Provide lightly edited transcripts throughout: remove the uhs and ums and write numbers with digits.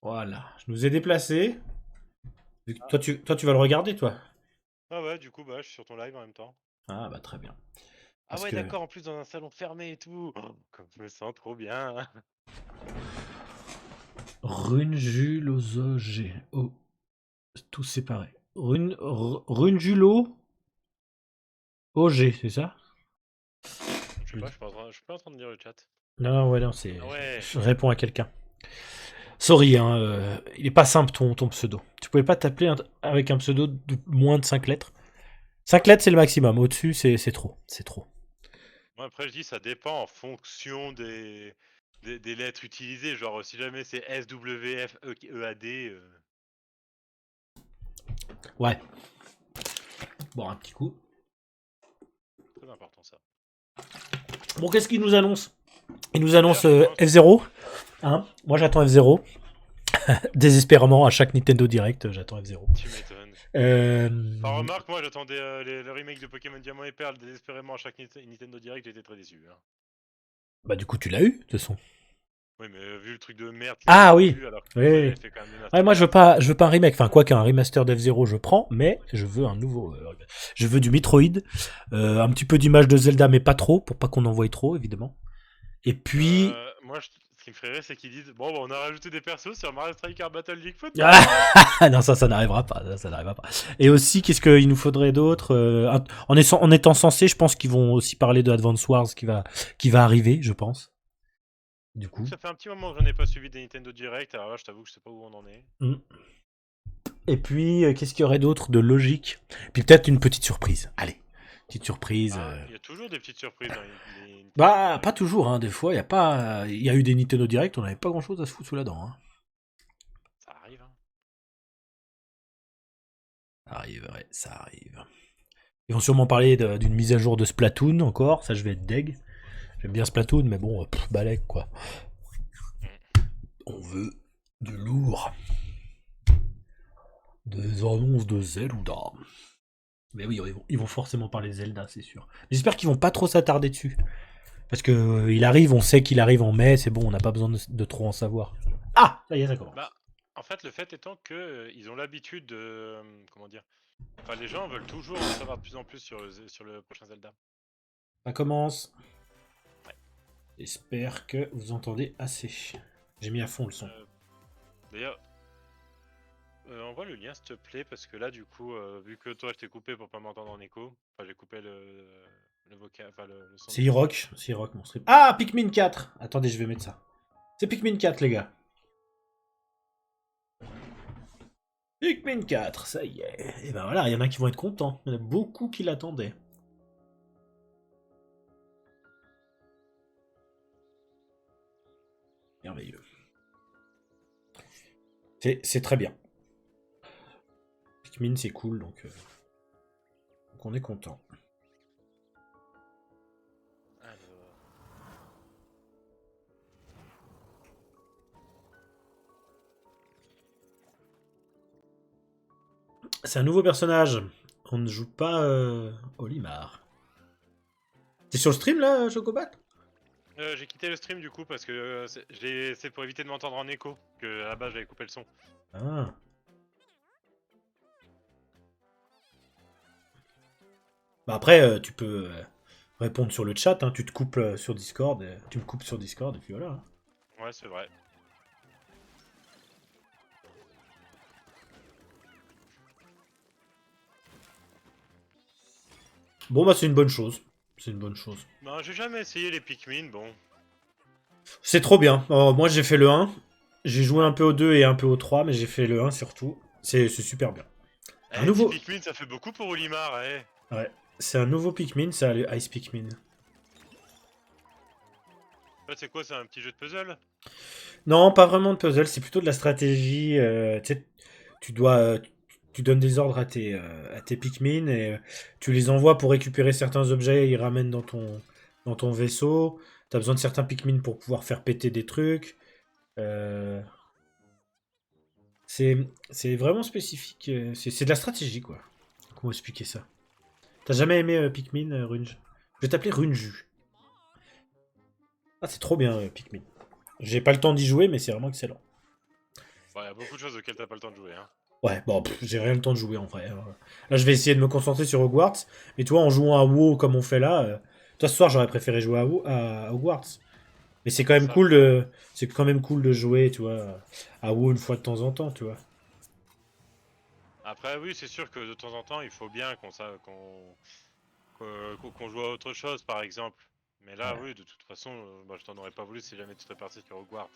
Voilà, je nous ai déplacés. Ah, Toi, tu vas le regarder, toi. ah ouais, du coup, bah, je suis sur ton live en même temps. Ah, bah très bien. Ah Parce ouais, que d'accord, en plus dans un salon fermé et tout. Oh, comme je me sens trop bien. Runjulozoge. Oh, tout séparé. Runjulo OG, c'est ça? Je sais Je le pas, dis. je suis pas en train de lire le chat. Non, non, ouais, non, c'est. Ah ouais. Je réponds à quelqu'un. Sorry, hein, il est pas simple ton pseudo. Tu pouvais pas t'appeler avec un pseudo de moins de 5 lettres. 5 lettres, c'est le maximum. Au-dessus, c'est trop. C'est trop. Moi, après, je dis ça dépend en fonction des lettres utilisées. Genre, si jamais c'est S, W, F, E, A, D, Ouais. Bon, un petit coup. très important ça. Bon, qu'est-ce qu'il nous annonce? Il nous D'ailleurs, annonce je sais pas. F0. Hein, moi, j'attends F0. Désespérément, à chaque Nintendo Direct, j'attends F0. Tu m'étonnes. Euh, Enfin, remarque, moi, j'attendais le remake de Pokémon Diamant et Perle désespérément à chaque Nintendo Direct, j'étais très déçu. Hein. Bah, du coup, tu l'as eu, de toute façon. Oui, mais vu le truc de merde qu'ils avaient Ah oui. foutu, alors que Oui, pourtant ils oui. avaient fait quand même des Ouais, moi, masterclass. je veux pas un remake. Enfin, quoi qu'un remaster d'F0, je prends, mais je veux un nouveau. Je veux du Metroid, un petit peu d'image de Zelda, mais pas trop, pour pas qu'on en voie trop, évidemment. Et puis. Moi, ce qui me ferait rire, c'est qu'ils disent bon, bah, on a rajouté des persos sur Mario Striker Battle League Football. Ah non, ça n'arrivera pas. Ça n'arrivera pas. Et aussi, qu'est-ce qu'il nous faudrait d'autre en étant censé, je pense qu'ils vont aussi parler de Advance Wars qui va arriver, je pense. Du J'avoue que coup. ça fait un petit moment que j'en ai pas suivi des Nintendo Direct, alors là, je t'avoue que je sais pas où on en est. Mm. Et puis, qu'est-ce qu'il y aurait d'autre de logique? Puis peut-être une petite surprise. Allez, petite surprise. Ah, il y a toujours des petites surprises dans les Nintendo Bah, pas Direct. toujours, hein. Des fois, il y a pas. Il y a eu des Nintendo Direct, on n'avait pas grand-chose à se foutre sous la dent. Hein. Ça arrive, hein. Ça arrive, ouais, ça arrive. Ils vont sûrement parler d'une mise à jour de Splatoon encore. Ça, je vais être deg. J'aime bien Splatoon, mais bon, balèque quoi. Mm. On veut du lourd. Des annonces de Zelda. Mais oui, ils vont forcément parler de Zelda, c'est sûr. J'espère qu'ils vont pas trop s'attarder dessus. Parce que il arrive, on sait qu'il arrive en mai, c'est bon, on n'a pas besoin de trop en savoir. Ah, ça y est, ça commence. Bah, en fait, le fait étant que ils ont l'habitude de. Comment dire? Enfin, les gens veulent toujours en savoir de plus en plus sur le prochain Zelda. Ça commence. Ouais. J'espère que vous entendez assez. J'ai mis à fond le son. Euh, D'ailleurs, envoie le lien s'il te plaît, parce que là, du coup, vu que toi, je t'ai coupé pour pas m'entendre en écho, enfin, j'ai coupé le vocal, enfin, le son C'est du stream. Hirock mon stream. Ah, Pikmin 4. Attendez, je vais mettre ça. C'est Pikmin 4, les gars. Pikmin 4, ça y est. Et ben voilà, il y en a qui vont être contents. Il y en a beaucoup qui l'attendaient. Merveilleux. C'est très bien. Pikmin, c'est cool, donc on est content. Alors, C'est un nouveau personnage. On ne joue pas Olimar. T'es sur le stream là, Chocobat? j'ai quitté le stream du coup parce que c'est pour éviter de m'entendre en écho que à la base j'avais coupé le son. Ah. Bah après, tu peux répondre sur le chat. Hein. Tu te coupes sur Discord. Tu me coupes sur Discord et puis voilà. Hein. Ouais, c'est vrai. Bon bah c'est une bonne chose. C'est une bonne chose. Non, j'ai jamais essayé les Pikmin, bon. C'est trop bien. Moi j'ai fait le 1. J'ai joué Ouais. un peu au 2 et un peu au 3, mais j'ai fait le 1 surtout. C'est super bien. Un Eh, 10 nouveau. Pikmin, ça fait beaucoup pour Olimar, eh. Ouais. C'est un nouveau Pikmin, ça, le Ice Pikmin. Là, c'est quoi, c'est un petit jeu de puzzle? Non, pas vraiment de puzzle, c'est plutôt de la stratégie. Tu sais, tu dois. Tu donnes des ordres à tes Pikmin et tu les envoies pour récupérer certains objets, ils ramènent dans ton vaisseau. T'as besoin de certains Pikmin pour pouvoir faire péter des trucs. Euh, c'est vraiment spécifique. C'est de la stratégie, quoi. Comment expliquer ça? T'as jamais aimé Pikmin, Runge? Je vais t'appeler Runju. Ah, c'est trop bien, Pikmin. J'ai pas le temps d'y jouer, mais c'est vraiment excellent. Bon, y a beaucoup de choses auxquelles t'as pas le temps de jouer. Hein. Ouais, bon, j'ai rien le temps de jouer en vrai. Là, je vais essayer de me concentrer sur Hogwarts. Mais toi, en jouant à WoW comme on fait là, toi ce soir, j'aurais préféré jouer à Hogwarts. Mais c'est quand même Ça. cool de, c'est quand même cool de jouer, tu vois, à WoW une fois de temps en temps, tu vois. Après, oui, c'est sûr que de temps en temps, il faut bien qu'on joue à autre chose, par exemple. Mais là, Ouais. oui, de toute façon, bah, je t'en aurais pas voulu si jamais tu serais parti sur Hogwarts.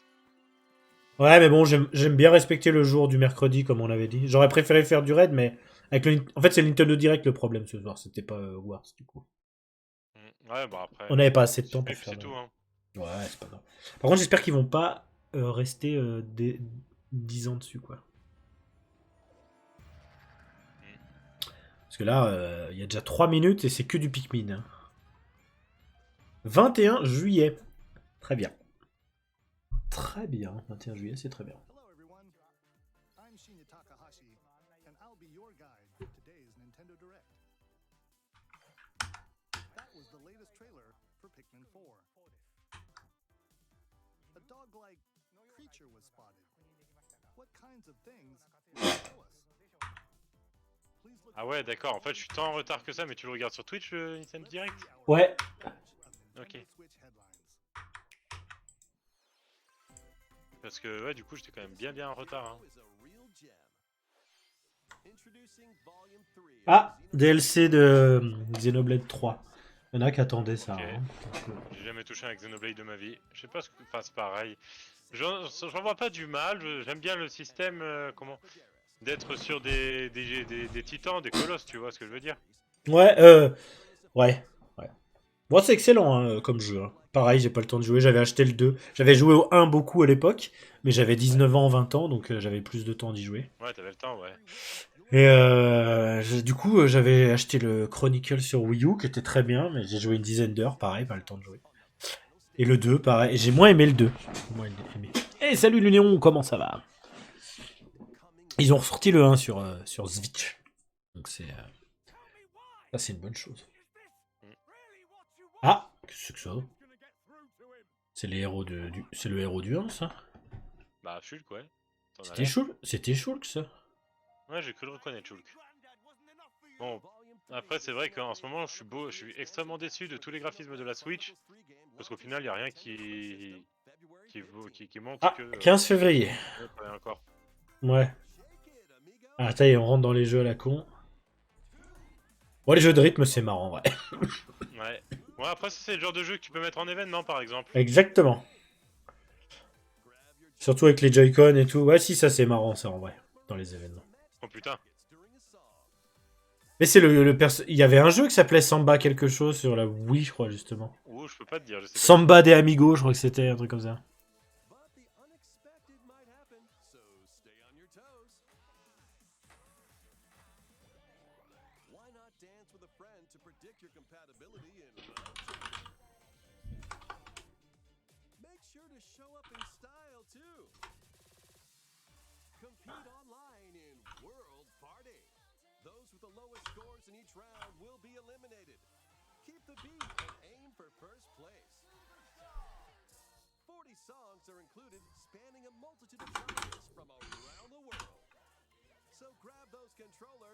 Ouais, mais bon, j'aime bien respecter le jour du mercredi, comme on avait dit. J'aurais préféré faire du raid, mais en fait, c'est le Nintendo Direct le problème ce soir. C'était pas Hogwarts, du coup. Ouais, bah après, On n'avait pas assez de temps c'est pour faire c'est tout, hein. Ouais, c'est pas grave. Par contre, j'espère qu'ils vont pas rester 10 ans dessus, quoi. Parce que là, il y a déjà 3 minutes et c'est que du Pikmin. Hein. 21 juillet. Très bien. Très bien. 21 juillet, c'est très bien. Hello, everyone. I'm Shinya Takahashi, and I'll be your guide to today's Nintendo Direct. That was the latest trailer for Pikmin 4. A dog-like creature was spotted. What kinds of things will it show us? Please look Ah ouais, d'accord. En fait, je suis tant en retard que ça, mais tu le regardes sur Twitch, Nintendo Direct? Ouais. Ok. Parce que, ouais, du coup, j'étais quand même bien en retard. Hein. Ah, DLC de Xenoblade 3. Il y en a qui attendaient ça. Ok. Hein. J'ai jamais touché un Xenoblade de ma vie. Je sais pas ce que. Enfin, c'est pareil. J'en vois pas du mal. J'aime bien le système, d'être sur des titans, des colosses, tu vois ce que je veux dire? Ouais, ouais. Bon, c'est excellent hein, comme jeu. Hein. Pareil, j'ai pas le temps de jouer. J'avais acheté le 2. J'avais joué au 1 beaucoup à l'époque, mais j'avais 19 ans, 20 ans, donc j'avais plus de temps d'y jouer. Ouais, t'avais le temps, ouais. Et du coup, j'avais acheté le Chronicle sur Wii U, qui était très bien, mais j'ai joué une dizaine d'heures, pareil, pas le temps de jouer. Et le 2, pareil. Et j'ai moins aimé le 2. Moins aimé. Hey, salut l'Union, comment ça va? Ils ont ressorti le 1 sur Switch. Donc ça, c'est une bonne chose. Ah, qu'est-ce que c'est que ça? C'est les héros c'est le héros du 1, ça? Bah, Shulk, ouais. C'était Shulk, ça? Ouais, j'ai cru le reconnaître, Shulk. Bon, après, c'est vrai qu'en ce moment, je suis extrêmement déçu de tous les graphismes de la Switch. Parce qu'au final, il n'y a rien qui montre Ah, que. 15 février. Ouais, encore. Ouais. Ah, ça y est, on rentre dans les jeux à la con. Bon, les jeux de rythme, c'est marrant, ouais. Ouais. Ouais, après, c'est le genre de jeu que tu peux mettre en événement, par exemple. Exactement. Surtout avec les Joy-Con et tout. Ouais, si, ça, c'est marrant, ça, en vrai. Dans les événements. Oh putain. Mais c'est il y avait un jeu qui s'appelait Samba quelque chose sur la Wii, je crois, justement. Ouh, je peux pas te dire, je sais pas. Samba des Amigos, je crois que c'était un truc comme ça.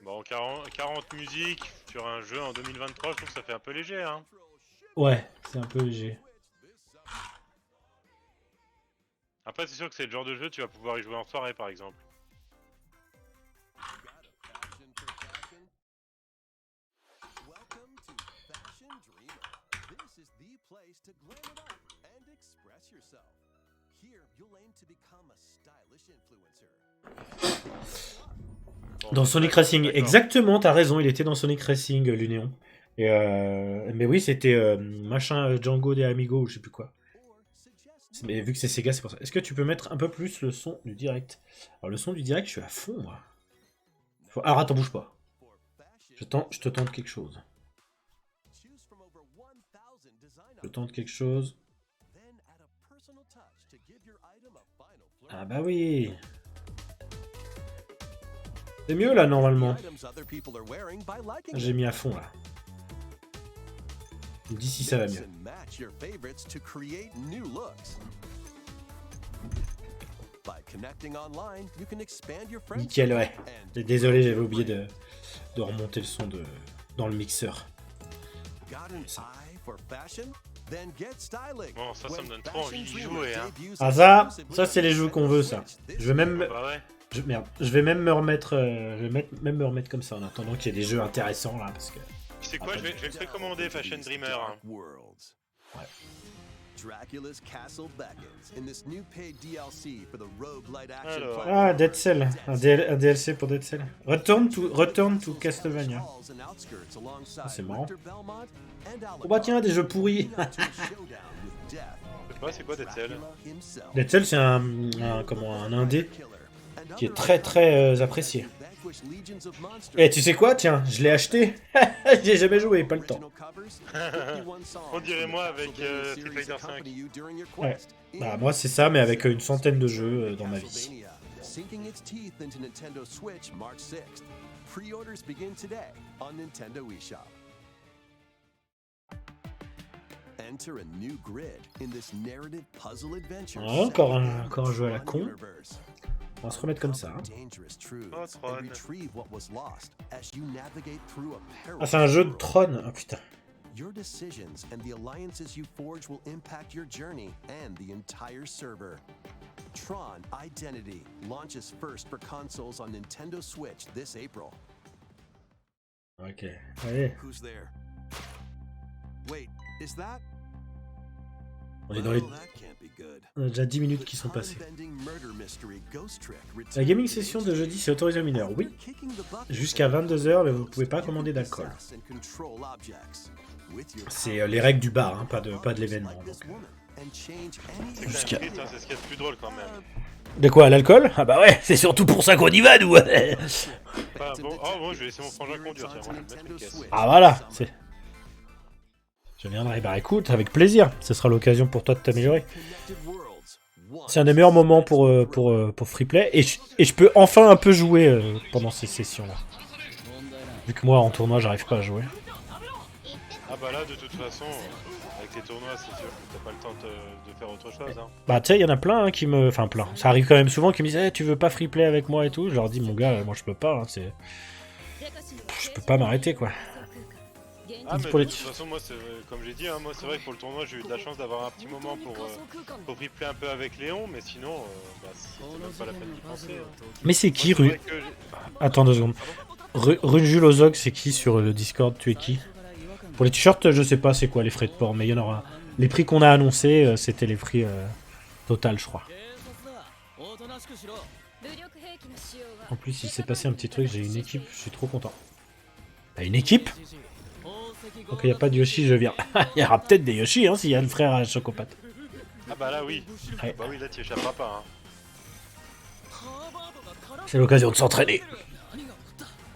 Bon, 40 musiques sur un jeu en 2023, je trouve que ça fait un peu léger, hein. Ouais, c'est un peu léger. Après, c'est sûr que c'est le genre de jeu, tu vas pouvoir y jouer en soirée, par exemple. Bon, Dans Sonic Racing, d'accord. exactement, t'as raison, il était dans Sonic Racing, l'Union. Et mais oui, c'était machin Django des Amigos ou je sais plus quoi. Mais vu que c'est Sega, c'est pour ça. Est-ce que tu peux mettre un peu plus le son du direct? Alors le son du direct, je suis à fond, moi. Alors attends, bouge pas. Je te tente quelque chose. Je tente quelque chose. Ah bah oui. C'est mieux là normalement. J'ai mis à fond là. D'ici ça va mieux. Nickel, ouais. Désolé, j'avais oublié de remonter le son dans le mixeur. Bon, ça me donne trop envie d'y jouer, hein. Ah ça c'est les jeux qu'on veut, ça. Je vais même... Bah ouais. Je vais même me remettre, même me remettre comme ça en attendant qu'il y ait des jeux intéressants là, parce que... Tu sais quoi, je vais me précommander Fashion Dreamer. Hein. Ouais. Alors. Ah, Dead Cell, un DLC pour Dead Cell. Return to Castlevania. Ah, c'est marrant. Oh bah tiens, des jeux pourris. Je sais pas, c'est quoi Dead Cell? Dead Cell, c'est un indé qui est très très apprécié. Et tu sais quoi, tiens, je l'ai acheté. J'ai jamais joué, pas le temps. On dirait moi avec Street Fighter 5. Ouais. Bah, moi c'est ça, mais avec une centaine de jeux dans ma vie. Ouais, encore un jeu à la con. On va se remettre comme ça. Hein. Oh, Tron. Ah, c'est un jeu de Tron. Oh putain. Your decisions and the alliances you forge will impact your journey and the entire server. Tron Identity launches first for consoles on Nintendo Switch this April. Ok. Allez. Who's there? Wait, is that? On est dans les... Well, that can't be good. On a déjà 10 minutes qui sont The passées. time-bending murder mystery Ghost Trick La gaming session de jeudi, c'est autorisé aux mineurs. Oui. Jusqu'à 22h, mais vous pouvez pas commander d'alcool. C'est les règles du bar, hein, pas de l'événement. C'est Jusqu'à... quand même triste, hein, c'est ce qu'il y a de plus drôle quand même. De quoi, l'alcool? Ah bah ouais, c'est surtout pour ça qu'on y va, nous. Enfin, bon, je vais laisser mon frangin conduire, tiens, moi je vais me mettre une caisse. Ah voilà, c'est... Je viendrai, bah écoute, avec plaisir. Ce sera l'occasion pour toi de t'améliorer. C'est un des meilleurs moments pour Freeplay. Et je peux enfin un peu jouer pendant ces sessions-là. Vu que moi, en tournoi, j'arrive pas à jouer. Ah bah là, de toute façon, avec les tournois, c'est sûr que t'as pas le temps de faire autre chose. Hein. Bah tu sais, il y en a plein qui me... Enfin plein. Ça arrive quand même souvent qui me disent hey, tu veux pas Freeplay avec moi et tout. Je leur dis mon gars, moi je peux pas. Hein, c'est... Je peux pas m'arrêter quoi. Ah mais Pour de les- toute façon, moi, comme j'ai dit, hein, moi c'est vrai que pour le tournoi, j'ai eu de la chance d'avoir un petit moment pour replay un peu avec Léon, mais sinon, bah, c'était même pas la peine d'y penser. Hein. Mais c'est qui, Moi, c'est Ru... vrai que Attends 2 secondes. Runjulozog, c'est qui sur le Discord? Tu es qui? Pour les t-shirts, je sais pas c'est quoi les frais de port, mais il y en aura... Les prix qu'on a annoncés, c'était les prix total, je crois. En plus, il s'est passé un petit truc, j'ai une équipe, je suis trop content. T'as une équipe? Donc il n'y a pas de Yoshi, je viens. Il y aura peut-être des Yoshi, hein, s'il y a le frère à Chocopat. Ah bah là, oui. Ouais. Bah oui, là, tu échapperas pas. Hein. C'est l'occasion de s'entraîner.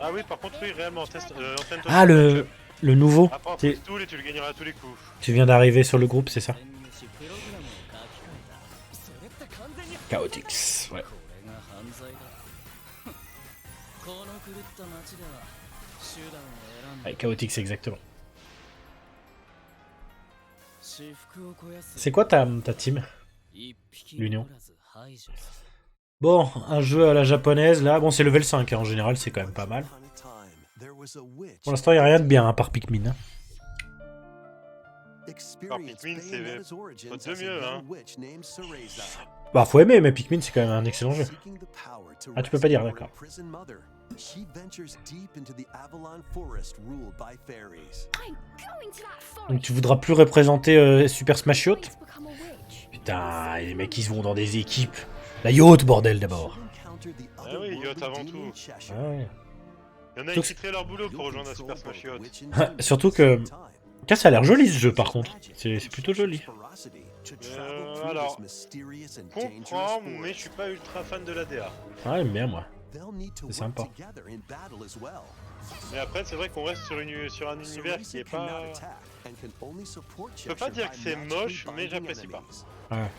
Ah oui, par contre, oui, réellement, entraîne-toi. Ah, le nouveau. Après, en Tu tout et tu le gagneras à tous les coups. viens d'arriver sur le groupe, c'est ça? Chaotix, ouais. Ouais, Chaotix, exactement. C'est quoi ta team? L'Union. Bon, un jeu à la japonaise, là. Bon, c'est level 5, hein, en général, c'est quand même pas mal. Pour l'instant, il n'y a rien de bien, à part Pikmin. Hein. Alors, Pikmin, c'est faut de mieux, hein. Bah, faut aimer, mais Pikmin, c'est quand même un excellent jeu. Ah, tu peux pas dire, d'accord. Donc, tu voudras plus représenter Super Smash Yacht? Putain, les mecs, ils se vont dans des équipes. La yacht, bordel, d'abord. Ah oui, yacht avant tout. Ah ouais. Il y en a qui quitteraient leur boulot pour rejoindre un Super Smash Yacht. Surtout que... Tiens, ça a l'air joli, ce jeu, par contre. C'est plutôt joli. Alors, comprends, mais je suis pas ultra fan de l'ADA. Ah, j'aime bien, moi. C'est sympa. Mais après, c'est vrai qu'on reste sur un univers qui est pas... Je peux pas dire que c'est moche, mais j'apprécie pas. Ouais.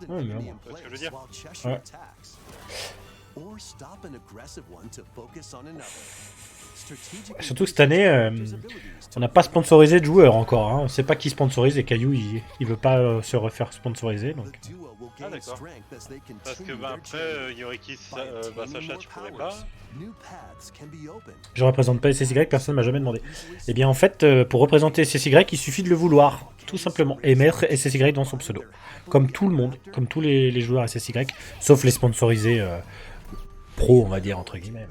Ouais, mais bon. Tu vois ce que je veux dire? Ouais. Surtout que cette année, on n'a pas sponsorisé de joueurs encore. Hein. On sait pas qui sponsorise et Caillou, il veut pas se refaire sponsoriser. Donc. Ah d'accord. Parce que bah, après, Yoriki, Sacha, tu pourrais pas. Je représente pas SSY, personne m'a jamais demandé. Eh bien en fait, pour représenter SSY, il suffit de le vouloir, tout simplement. Et mettre SSY dans son pseudo. Comme tout le monde, comme tous les joueurs SSY, sauf les sponsorisés pro, on va dire, entre guillemets.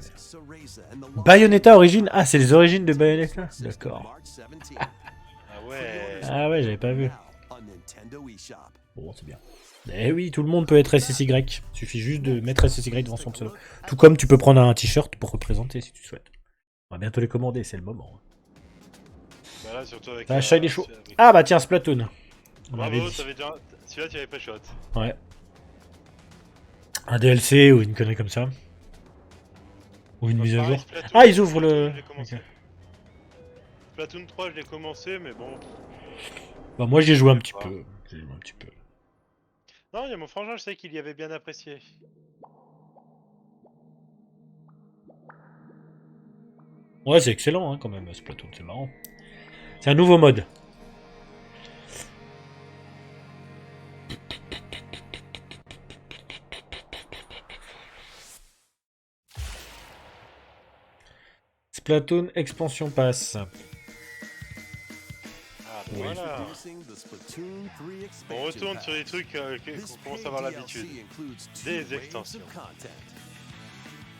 Bayonetta origine. Ah, c'est les origines de Bayonetta. D'accord. Ah ouais. Ah ouais, j'avais pas vu. Bon, c'est bien. Eh oui, tout le monde peut être SSY. Il suffit juste de mettre SSY devant son pseudo. Tout comme tu peux prendre un t-shirt pour représenter si tu souhaites. On va bientôt les commander, c'est le moment. Bah là, surtout avec. Ah, Shine est chaud. Ah bah tiens, Splatoon. On avait Bravo, dit. déjà... celui-là tu avais pas shot. Ouais. Un DLC ou une connerie comme ça. Ou une mise à jour. Splatoon, Ah, ils ouvrent le. je l'ai commencé. Ok. Splatoon 3, je l'ai commencé, mais bon. Bah, moi, j'ai joué un petit peu. J'ai joué un petit peu. Non, il y a mon frangin, je sais qu'il y avait bien apprécié. Ouais, c'est excellent hein, quand même, Splatoon, c'est marrant. C'est un nouveau mode. Splatoon Expansion Pass. Ah, voilà. On retourne sur les trucs qu'on commence à avoir l'habitude. Des extensions.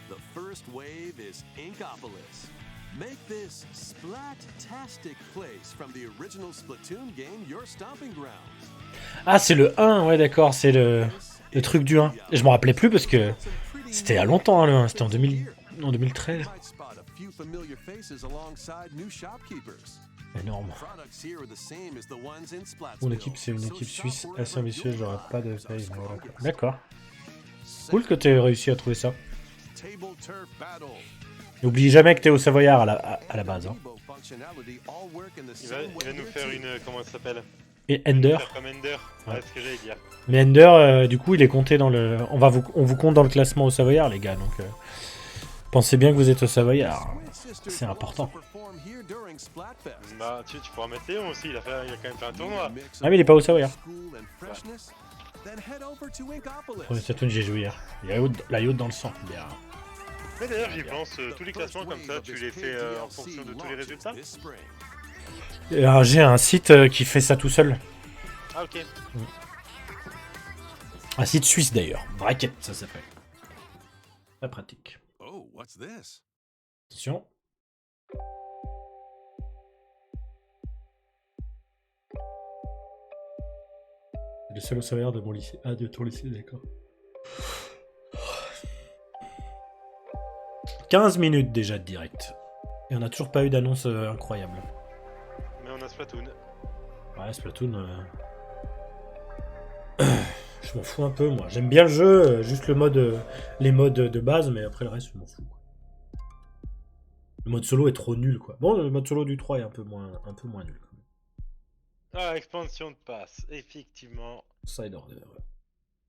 The first wave is Inkopolis. Make this splat-tastic place from the original Splatoon game your stomping grounds. Ah, c'est le 1, ouais, d'accord, c'est le truc du 1. Et je me rappelais plus parce que c'était il y a longtemps, hein, le 1, c'était en 2013. Énorme. Mon équipe, c'est une équipe suisse assez ambitieuse, j'aurais pas de paye. D'accord. Cool que tu aies réussi à trouver ça. N'oublie jamais que t'es au Savoyard à la base. Hein. Il va nous faire une... comment ça s'appelle? Et Ender. Comme Ender, ouais, ce que j'allais dire. Mais Ender, du coup, il est compté dans le... On vous compte dans le classement au Savoyard, les gars, donc... pensez bien que vous êtes au Savoyard. C'est important. Bah, tu pourras mettre Léon aussi, il a quand même fait un tournoi. Ah mais il est pas au Savoyard. Premier Splatoon, j'ai joué hier. La yacht dans le sang. Bien. Mais d'ailleurs, j'y pense, tous les classements comme ça, tu les fais en fonction de tous les résultats? J'ai un site qui fait ça tout seul. Ah ok. Un site suisse d'ailleurs. Bracket, ça s'appelle. Très pratique. Oh, what's this? Attention. Le seul au Savoyard de mon lycée. Ah, de ton lycée, d'accord. 15 minutes déjà de direct. Et on n'a toujours pas eu d'annonce incroyable. Mais on a Splatoon. Ouais, Splatoon... je m'en fous un peu, moi. J'aime bien le jeu, juste le mode, les modes de base, mais après le reste, je m'en fous. Le mode solo est trop nul, quoi. Bon, le mode solo du 3 est un peu moins nul, quand même. Ah, expansion de passe, effectivement. Side order, ouais.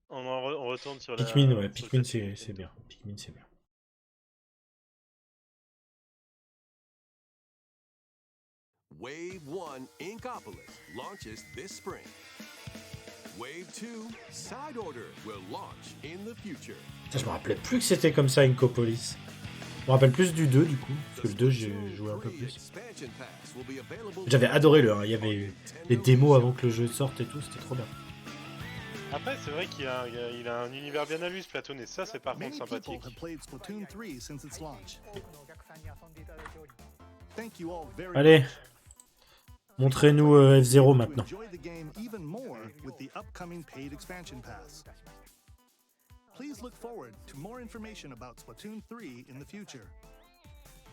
On retourne sur la... Pikmin, ouais, Pikmin, c'est bien. Pikmin, c'est bien. Wave 1 Inkopolis launches this spring. Wave 2 Side Order will launch in the future. Je me rappelais plus que c'était comme ça, Inkopolis. Je me rappelle plus du 2, du coup. Parce que le 2, j'ai joué un peu plus. J'avais adoré le 1. Il y avait eu les démos avant que le jeu sorte et tout. C'était trop bien. Après, c'est vrai qu'il a un univers bien à lui, Splatoon, et ça, c'est par contre Many people sympathique. have played Splatoon 3 since its launch. Thank you all very Allez. much. Montrez-nous F0 maintenant. Enjoy the game even more with the upcoming paid expansion pass. Please look forward to more information about Splatoon 3 in the future.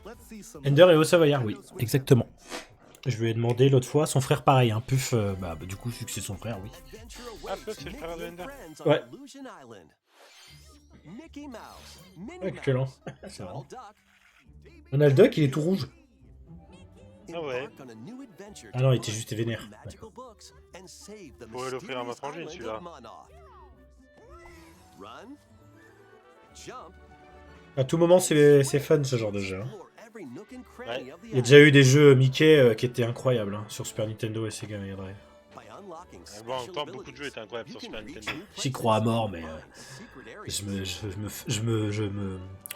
Let's see some Ender est au Savoyard, oui, exactement. Je lui ai demandé l'autre fois, son frère pareil, un Puff, du coup, vu que c'est son frère, oui. Ah, Puff, c'est le frère de Ender. Ouais. Excellent. C'est marrant. Donald Duck, il est tout rouge. Ah ouais. Ah non, il était juste vénère. Je pourrais l'offrir à ma frangine, celui-là. À tout moment, c'est fun ce genre de jeu. Hein. nook and cranny of the Il y a déjà eu des island. jeux Mickey qui étaient incroyables hein, sur Super Nintendo et Sega Mega Drive. By unlocking Bon, en même special temps, beaucoup de jeux abilities, étaient incroyables you sur can Super reach Nintendo. new J'y places crois à mort, and mais find secret areas.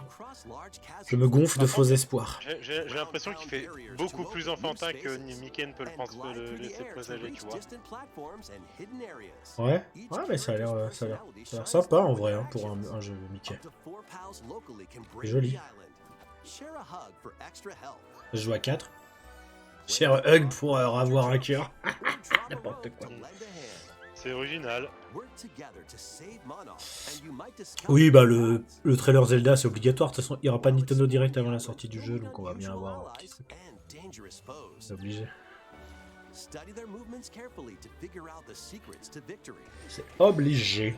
Cross large je me chasms gonfle de Par faux contre, espoirs. J'ai l'impression qu'il fait beaucoup plus enfantin que Mickey ne peut le and penser, glide le through the laisser air to présager, reach tu vois. distant platforms and hidden areas. Ouais, Each ouais, mais ça a l'air, character's ça a l'air, personality ça a l'air shines sympa en through vrai in hein, their pour actions. un jeu Mickey. Up to 4 pals locally can C'est brave joli. the island. Share a hug for extra help. Je joue à 4. Cher Hug pour avoir un cœur. N'importe quoi. To lend a hand. C'est original. Work together to save Monarch, and you might discover Oui, bah new paths. le trailer Zelda c'est obligatoire. De toute façon, il n'y aura pas de Nintendo Direct avant la sortie du jeu, donc on va bien avoir un petit truc. C'est obligé. Study their movements carefully to figure out the secrets to victory. C'est obligé.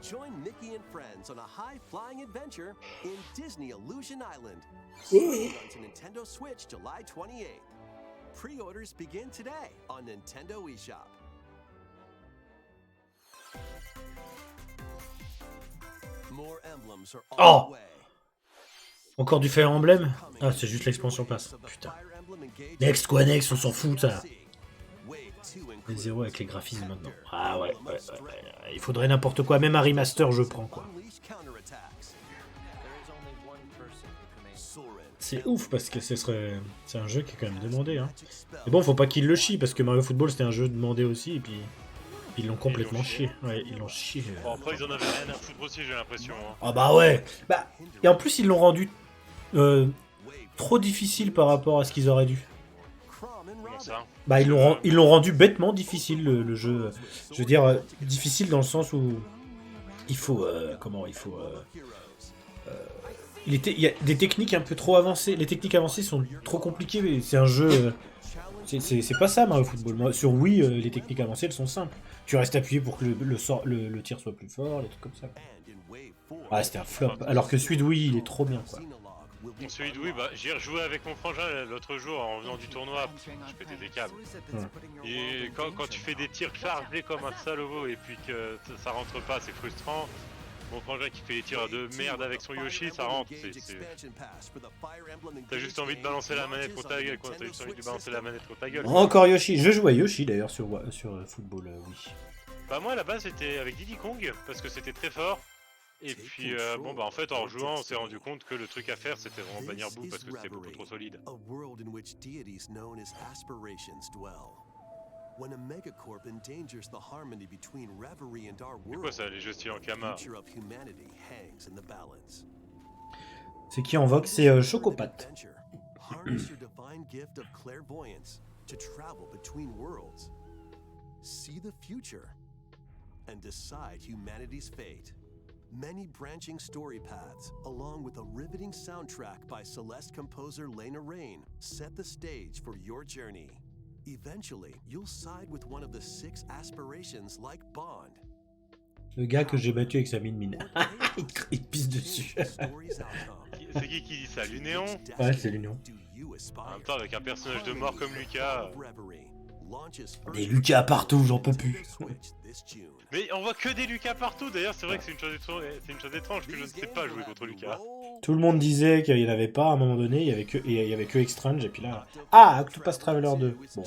Join Mickey and friends on a high-flying adventure in Disney Illusion Island. Oh. Starting on Nintendo Switch July 28th. Pre-orders begin today on Nintendo eShop. More emblems are on Oh. the way. Encore du Fire Emblem? Ah, c'est juste l'expansion passe. Putain. Next quoi next, on s'en fout ça. Les zéros avec les graphismes maintenant. Ah ouais, ouais, ouais. Il faudrait n'importe quoi, même un remaster je prends quoi. C'est ouf parce que c'est un jeu qui est quand même demandé. Hein. Mais bon, faut pas qu'il le chie parce que Mario Football c'était un jeu demandé aussi et puis ils l'ont complètement chié. Ouais, ils l'ont chié. Bon, après, ils en avaient rien à foutre aussi, j'ai l'impression. Hein. Ah bah ouais. Bah, et en plus ils l'ont rendu trop difficile par rapport à ce qu'ils auraient dû. Comment ça? Bah ils l'ont rendu bêtement difficile le jeu. Je veux dire difficile dans le sens où il faut il y a des techniques un peu trop avancées. Les techniques avancées sont trop compliquées. Mais c'est un jeu. C'est pas ça Mario Football. Moi, sur Wii, les techniques avancées elles sont simples. Tu restes appuyé pour que le tir soit plus fort, les trucs comme ça. Ah c'était un flop. Alors que celui de Wii il est trop bien quoi. Bon, celui de oui, bah, j'y ai rejoué avec mon frangin l'autre jour en venant du tournoi. Je pétais des câbles. Et quand tu fais des tirs chargés comme un salaud et puis que ça rentre pas, c'est frustrant. Mon frangin qui fait des tirs de merde avec son Yoshi, ça rentre. T'as juste envie de balancer la manette contre ta gueule, quoi. T'as juste envie de balancer la manette contre ta gueule. Encore Yoshi. Je jouais Yoshi d'ailleurs sur Football, oui. Bah moi à la base c'était avec Diddy Kong parce que c'était très fort. Et puis bon bah en fait en jouant on s'est rendu compte que le truc à faire c'était vraiment bannir bout parce que c'était beaucoup trop solide. A world in which deities known as aspirations dwell. When a megacorp endangers the harmony between Reverie and our C'est quoi world, ça les jeux style en the Kama? future of humanity hangs in the balance. C'est qui en vogue? C'est Chocopat. Adventure. Harness your divine gift of clairvoyance to travel between worlds. See the future and decide humanity's fate. Many branching story paths, along with a riveting soundtrack by Celeste composer Lena Rain, set the stage for your journey. Eventually, you'll side with one of the 6 aspirations like Bond. Le gars que j'ai battu avec sa mine. Il pisse dessus. C'est qui dit ça? L'Unéon? Ouais, c'est l'Union. En même temps avec un personnage de mort comme Lucas. Des Lucas partout, j'en peux plus. Mais on voit que des Lucas partout d'ailleurs, c'est vrai que c'est une chose étrange que je ne sais pas jouer contre Lucas. Tout le monde disait qu'il n'y en avait pas à un moment donné, il y avait que Exchange et puis là... Ah, Octopus Traveler 2. Bon.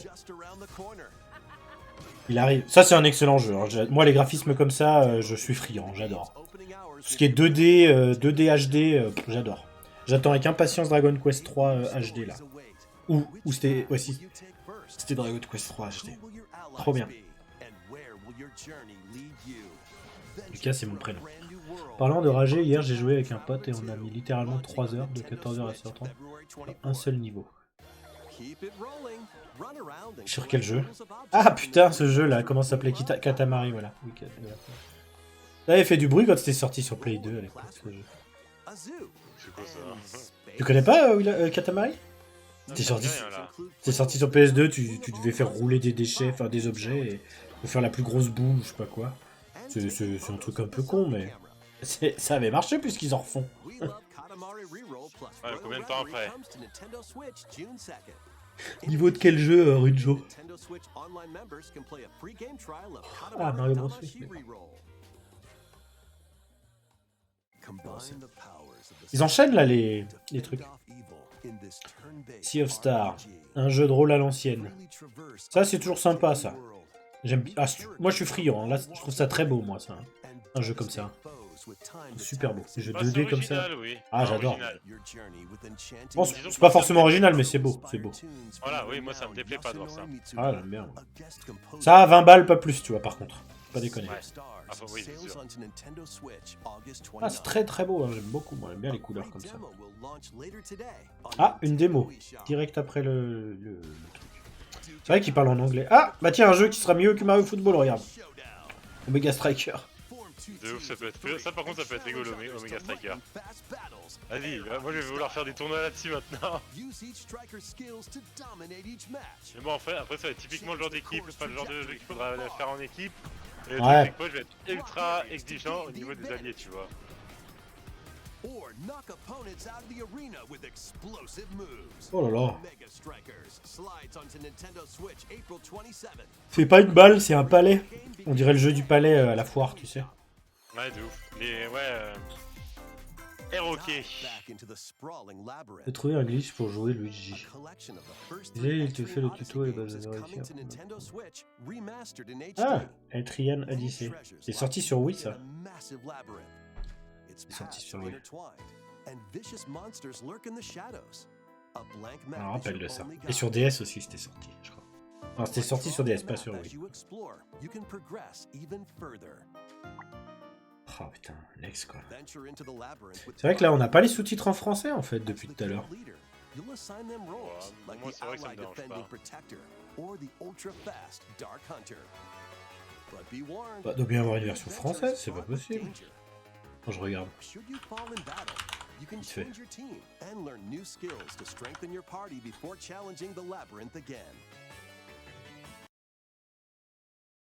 Il arrive. Ça c'est un excellent jeu. Hein. Moi les graphismes comme ça, je suis friand, j'adore. Tout ce qui est 2D, 2D HD, j'adore. J'attends avec impatience Dragon Quest 3 HD là. Ou c'était... Ouais si. C'était Dragon Quest 3 HD. Trop bien. Lucas c'est mon prénom. Parlant de rager, hier j'ai joué avec un pote et on a mis littéralement 3 heures, de 14h à 16h30, un seul niveau. Sur quel jeu? Ah putain ce jeu là, comment ça s'appelait? Katamari, voilà. Oui, ça avait fait du bruit quand c'était sorti sur Play 2 à l'époque ce jeu. C'est quoi ça? Tu connais pas Katamari? C'était sorti, Rien, là. sorti sur PS2, tu devais faire rouler des déchets, enfin des objets, et faire la plus grosse boue, je sais pas quoi. C'est un truc un peu con, mais ça avait marché puisqu'ils en refont. Ouais, combien de temps après? Niveau de quel jeu, Runjo? Ah, Mario Bros. Ils enchaînent là les trucs. In this turn-based Sea of Stars, RPG, un jeu de rôle à l'ancienne. freely traverse Ça, a c'est toujours sympa, ça. world J'aime bien. Ah, moi, je suis friand. Hein. Là, je trouve ça très beau, moi, ça. and Un jeu comme ça. foes with time to Super beau. tax Les jeux Bah, 2D c'est comme ça. original, oui. Ah, j'adore. Original. your journey with enchanting Bon, Disons c'est que pas ça forcément me original, déplaît mais c'est beau. C'est beau. Voilà, oui, moi, ça me déplaît pas de voir ça. Ah, j'aime bien. Ça a 20 balles, pas plus, tu vois, par contre. Pas déconner. Ouais. Enfin, oui, c'est sûr. Ah, c'est très très beau. Hein. J'aime beaucoup, moi. J'aime bien les couleurs comme ça. Ah, une démo. Direct après le truc. C'est vrai qu'il parle en anglais. Ah, bah tiens, un jeu qui sera mieux que Mario Football, regarde. Omega Striker. De ouf, ça peut être. Ça, par contre, ça peut être rigolo, Omega Striker. Vas-y, moi, je vais vouloir faire des tournois là-dessus maintenant. Mais bon, après, ça va être typiquement le genre d'équipe, pas le genre de jeu qu'il faudra faire en équipe. Et le truc, Ouais. c'est que moi, je vais être ultra exigeant au niveau des alliés, tu vois. Or knock opponents out of the arena with explosive moves. Oh là là. Mega Strikers slides onto Nintendo Switch April 27th. C'est pas une balle, c'est un palais. On dirait le jeu du palais à la foire, tu sais. Ouais, de ouf. Les. Ouais. ROK. Back into the sprawling labyrinth. J'ai trouvé un glitch pour jouer Luigi. A collection of the first Déjà, il three te fait le Odyssey tuto et games bah, is de coming réussir. to Nintendo Switch, remastered in HD. Ah, Etrian Odyssey. C'est sorti sur Wii, ça. C'est sorti sur Wii. Je me rappelle de ça. Et sur DS aussi, c'était sorti, je crois. Non, c'était sorti sur DS, pas sur Wii. Oh putain, Lex quoi. C'est vrai que là, on n'a pas les sous-titres en français en fait depuis tout à l'heure. Moi, c'est vrai que ça me dérange pas. Bah, doit bien avoir une version française, c'est pas possible. Quand je regarde. Should you fall in battle, you can Vite fait. change your team and learn new skills to strengthen your party before challenging the labyrinth again.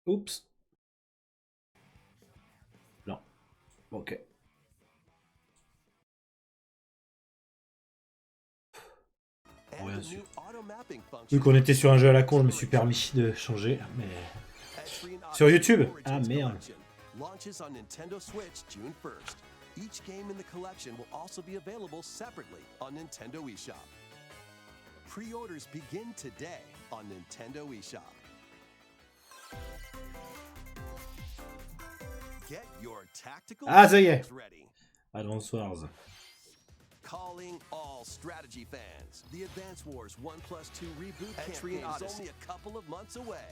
Oups. Non. Ok. And Rien the sûr. new auto-mapping Vu function qu'on était sur un jeu à la con, je me suis permis de changer, mais... Sur YouTube? Ah, merde. Launches on Nintendo Switch June 1st. Each game in the collection will also be available separately on Nintendo eShop. Pre-orders begin today on Nintendo eShop. Get your tactical Ah, ça y est. skills ready. Advance Wars. Calling all strategy fans. The Advance Wars 1+2 reboot campaign is only a couple of months away.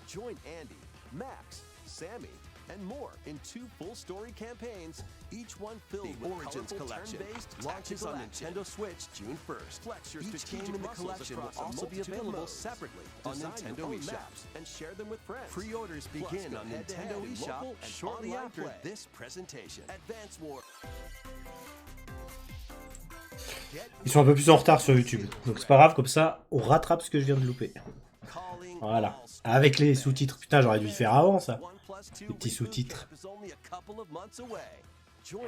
Join Andy, Max, Sammy, and more in 2 full story campaigns, each one filled with Origins collection. Launches on Nintendo Switch June 1st. Flex your each game in the collection will also be available separately on Nintendo eShop and share them with friends. Pre-orders begin on Nintendo eShop shortly after this presentation. Advance Wars. Ils sont un peu plus en retard sur YouTube. Donc c'est pas grave, comme ça, on rattrape ce que je viens de louper. Voilà. Avec les sous-titres. Putain, j'aurais dû le faire avant, ça. Les petits sous-titres.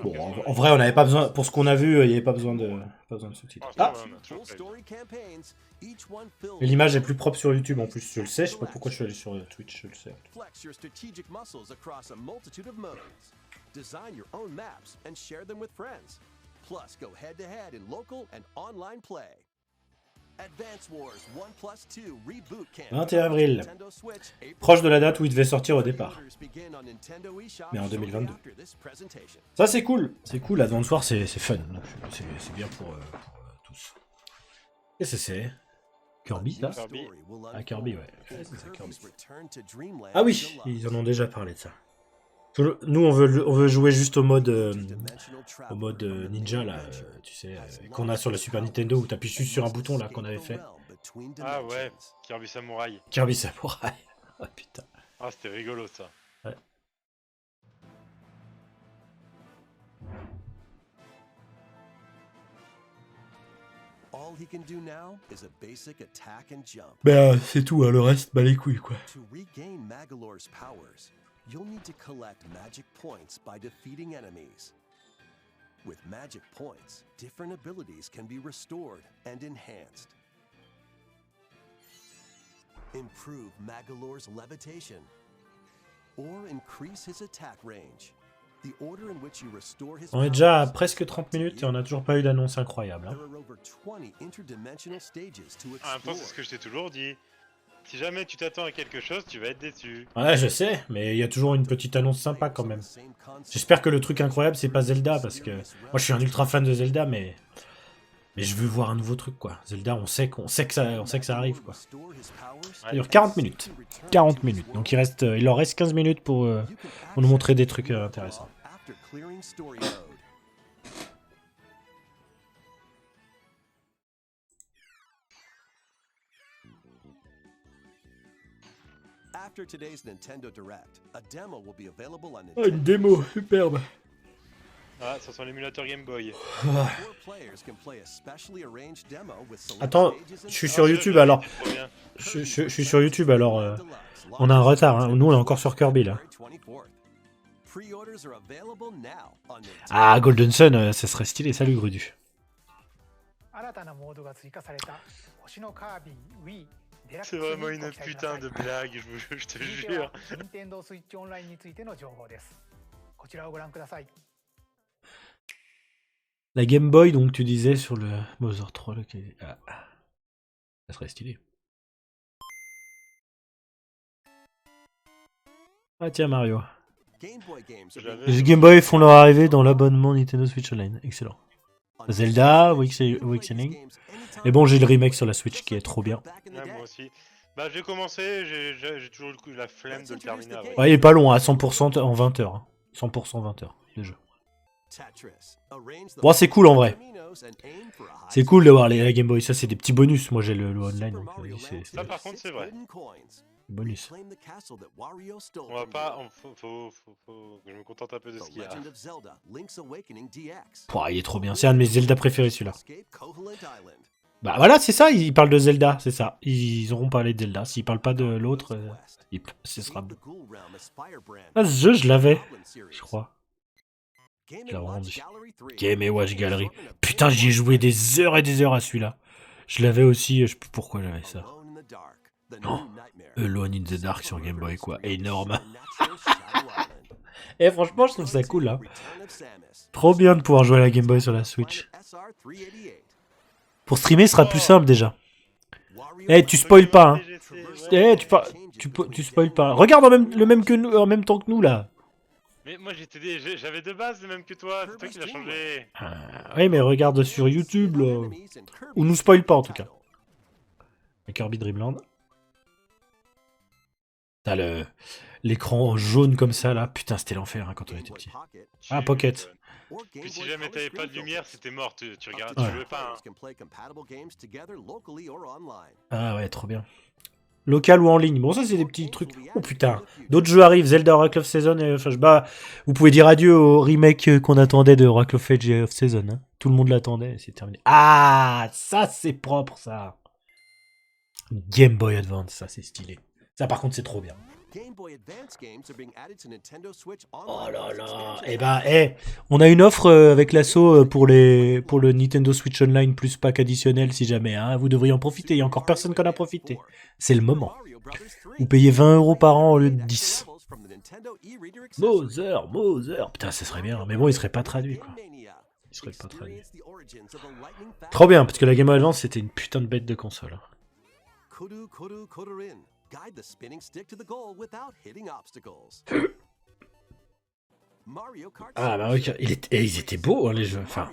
Bon, en vrai, on n'avait pas besoin... Pour ce qu'on a vu, il n'y avait pas besoin de sous-titres. Ah, et l'image est plus propre sur YouTube en plus. Je le sais, je sais pas pourquoi je suis allé sur Twitch, je le sais. Flex your strategic muscles across a multitude of modes. Design your own maps and share them with friends. Plus, go head-to-head in local and online play. Advance Wars 1+2 Reboot Camp. 21 avril. Nintendo Switch, April Proche de la date où il devait sortir au départ. Orders begin on Nintendo eShop Mais en shortly 2022. after this presentation. Ça, c'est cool. C'est cool, Advance Wars, c'est fun. Donc, c'est bien pour tous. Qu'est-ce que c'est Kirby, ça Kirby. Ah, Kirby, ouais. C'est ça, Kirby. Kirby's return to Dreamland Ah oui, July. ils en ont déjà parlé de ça. Nous, on veut jouer juste au mode ninja, là, tu sais, qu'on a sur la Super Nintendo, où t'appuies juste sur un bouton, là, qu'on avait fait. Ah ouais, Kirby Samurai. Kirby Samurai. Oh putain. Ah, c'était rigolo ça. Ouais. All he can do now is a basic attack and jump. Ben, c'est tout, hein, le reste, bah les couilles, quoi. To regain Magolor's powers, you'll need to collect magic points by defeating enemies. With magic points, different abilities can be restored and enhanced. Improve Magolor's levitation, or increase his attack range. The order in which you restore his On est déjà à powers presque is 30 up to minutes et you. on n'a toujours pas eu d'annonce incroyable. There Hein. are over 20 interdimensional stages to En même temps, c'est ce explore. que je t'ai toujours dit. Si jamais tu t'attends à quelque chose, tu vas être déçu. Ouais, je sais, mais il y a toujours une petite annonce sympa quand même. J'espère que le truc incroyable, c'est pas Zelda, parce que moi je suis un ultra fan de Zelda, mais je veux voir un nouveau truc, quoi. Zelda, on sait que ça arrive, quoi. Ça dure 40 minutes. 40 minutes. Donc il leur reste 15 minutes pour nous montrer des trucs intéressants. After clearing story mode. After today's Nintendo Direct, a demo will be available on Oh, une Nintendo. démo, superbe. Ah, ça sent l'émulateur Game Boy. Four players can play a specially arranged demo with select Attends, stages and je suis Ah, sur ça, YouTube je l'ai, alors. c'est trop bien. Je suis sur YouTube alors. On a un retard, hein. Nous on est encore sur Kirby là. Pre-orders are available now on Nintendo. Ah, Golden Sun, ça serait stylé. Salut Grudu. 新たなモードが追加された星のカービィ Wii デラックス C'est に vraiment ご une 期待くださ putain い de blague, je te 続いて jure. は Nintendo Switch Online についての情報です。こちらをご覧ください。 La Game Boy, donc tu disais sur le Mother 3, ah, ça serait stylé. Ah tiens Mario. Game Boy games are J'avais- Les Game Boy font leur arrivée dans l'abonnement Nintendo Switch Online. Excellent. on Zelda, Nintendo Switch, you can play Awakening. these games anytime Et bon, j'ai le you remake want. sur la Switch qui est trop bien. Back in the Ouais, day. moi aussi. Bah, j'ai commencé, j'ai toujours eu la flemme de le terminer. Ouais. Ouais, il est pas long, à 100% en 20 heures. Hein. 100% 20 heures, le jeu. Tetris. Arrange the Bon, c'est cool en vrai. dominoes and aim for a high C'est cool d'avoir la Game Boy, ça c'est des petits bonus. Moi j'ai le online, donc c'est Ça, par contre, c'est vrai. bonus. Claim the castle that Wario stole On va from pas. you. Faut que je me contente un peu de ce The qu'il y a. Legend of Zelda, Link's Awakening DX. Pouah, il est trop bien, c'est un de mes Zelda préférés celui-là. Escape Koholint Island. Bah voilà, c'est ça, ils parlent de Zelda, c'est ça. Ils auront parlé de Zelda. S'ils parlent pas de l'autre, ce sera bon. Save the Ghoul Realm as Firebrand. Ah, ce jeu, je l'avais, Goblin series. je crois. Game Je l'ai & Watch rendu. Gallery 3. Game & Watch Gallery. Assortment of Putain, j'y ai game joué des heures et des heures à celui-là. Je l'avais aussi, je sais plus pourquoi j'avais ça. Alone in the Dark. The Oh, New Nightmare. Alone in the Dark sur Game Boy, quoi. Énorme. Natural Shadow Island. Et franchement, je trouve ça cool, là. Return of Samus. Trop bien de pouvoir jouer à la Game Boy sur la Switch. SR388. Pour streamer, ce sera plus simple déjà. Wario Eh, tu Land. spoil pas, hein. Ouais. Eh, tu spoil pas. Regarde le même que nous, en même temps que nous, là. Mais moi, j'avais de base le même que toi, c'est toi qui l'as changé. Oui, mais regarde sur YouTube, là. Enemies and Kirby Ou nous spoil pas, en tout Battle. cas. Kirby Dreamland. T'as l'écran jaune comme ça, là. Putain, c'était l'enfer, hein, quand on Game était Boy petit. Pocket Ah, Pocket. or Game Puis si Boy jamais Color t'avais pas screen de lumière, filters. c'était mort, tu Up to regardais, 10 tu jouais pas. Hein. players can play compatible games together locally or online. Ah ouais, trop bien. Local ou en ligne. Bon, ça, c'est des petits trucs. Oh putain. D'autres jeux arrivent. Zelda Oracle of Season et Flashback. Vous pouvez dire adieu au remake qu'on attendait de Oracle of Age of Season. Hein. Tout le monde l'attendait. C'est terminé. Ah, ça, c'est propre, ça. Game Boy Advance, ça, c'est stylé. Ça, par contre, c'est trop bien. Game Boy Advance games are being added to Nintendo Switch Oh Online. là as là. expansion Eh ben, packs. on a une offre avec l'assaut pour le Nintendo Switch Online plus pack additionnel si jamais. Hein. Vous devriez en profiter. Il y a encore personne qui en a profité. C'est le moment. Vous payez 20 € par an au lieu de 10. Mother. Putain, ça serait bien. Mais bon, il serait pas traduit, quoi. Il serait pas traduit. Trop bien, parce que la Game Boy Advance, c'était une putain de bête de console. Hein. Kudu Kudu Kudurin. Guide the spinning stick to the goal without hitting obstacles. Mario Kart. Ah bah ok, ils étaient beaux hein, les jeux. Enfin,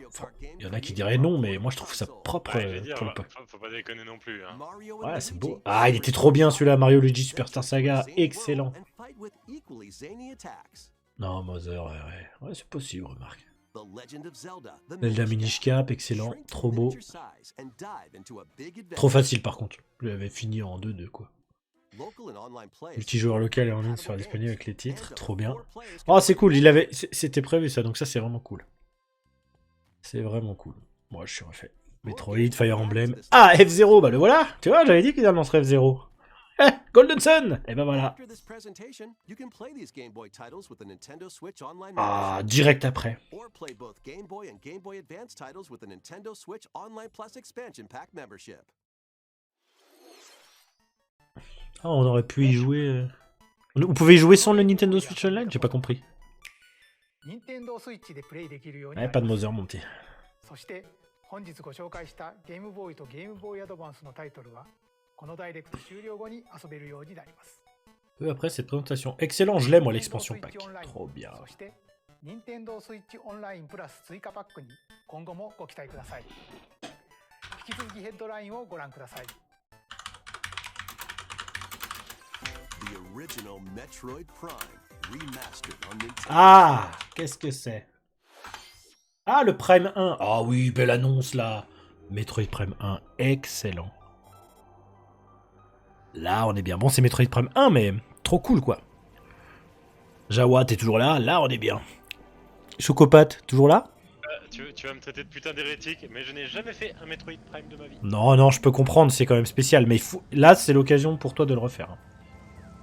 il y en a qui diraient non, mais moi je trouve ça propre Ouais, je veux dire, pour le peu. faut pas déconner non plus. Hein. Ouais, c'est beau. Ah, il était trop bien celui-là, Mario Luigi Superstar Saga, excellent. Non, Mother, ouais, c'est possible, remarque. Zelda Minish Cap, excellent, trop beau. Trop facile par contre. Je l'avais fini en 2-2 quoi. Multijoueur local et en ligne sera disponible avec les titres, trop bien. Oh, c'est cool, c'était prévu ça, donc ça c'est vraiment cool. C'est vraiment cool. Moi je suis refait. Metroid, Fire Emblem. Ah, F0, bah le voilà. Tu vois, j'avais dit qu'il annoncerait F0. Eh, Golden Sun. Et ben voilà. Ah, direct après. Or play both Game Boy and Game Boy Advance titles with the Nintendo Switch Online Plus Expansion Pack membership. Ah, on aurait pu y jouer. Vous pouvez y jouer sans le Nintendo Switch Online? J'ai pas compris. 任天堂スイッチでプレイできるように Ouais, な pas り de ます。 Mother, mon petit. そして本日ご紹介したゲームボーイとゲームボーイアドバンスのタイトルはこのダイレクト終了後に遊べるようになります。 Peu après cette présentation. Excellent, je l'aime, moi, l'expansion pack. Trop bien. そして任天堂スイッチオンラインプラス追加パックに今後もご期待ください。引き続きヘッドラインをご覧ください。 The original Metroid Prime, remastered on Nintendo. Ah, qu'est-ce que c'est? Ah, le Prime 1. Ah oui, belle annonce, là. Metroid Prime 1, excellent. Là, on est bien. Bon, c'est Metroid Prime 1, mais trop cool, quoi. Jawa, t'es toujours là? Là, on est bien. Chocopat, toujours là? Tu vas me traiter de putain d'hérétique, mais je n'ai jamais fait un Metroid Prime de ma vie. Non, non, je peux comprendre, c'est quand même spécial. Mais là, c'est l'occasion pour toi de le refaire. Hein.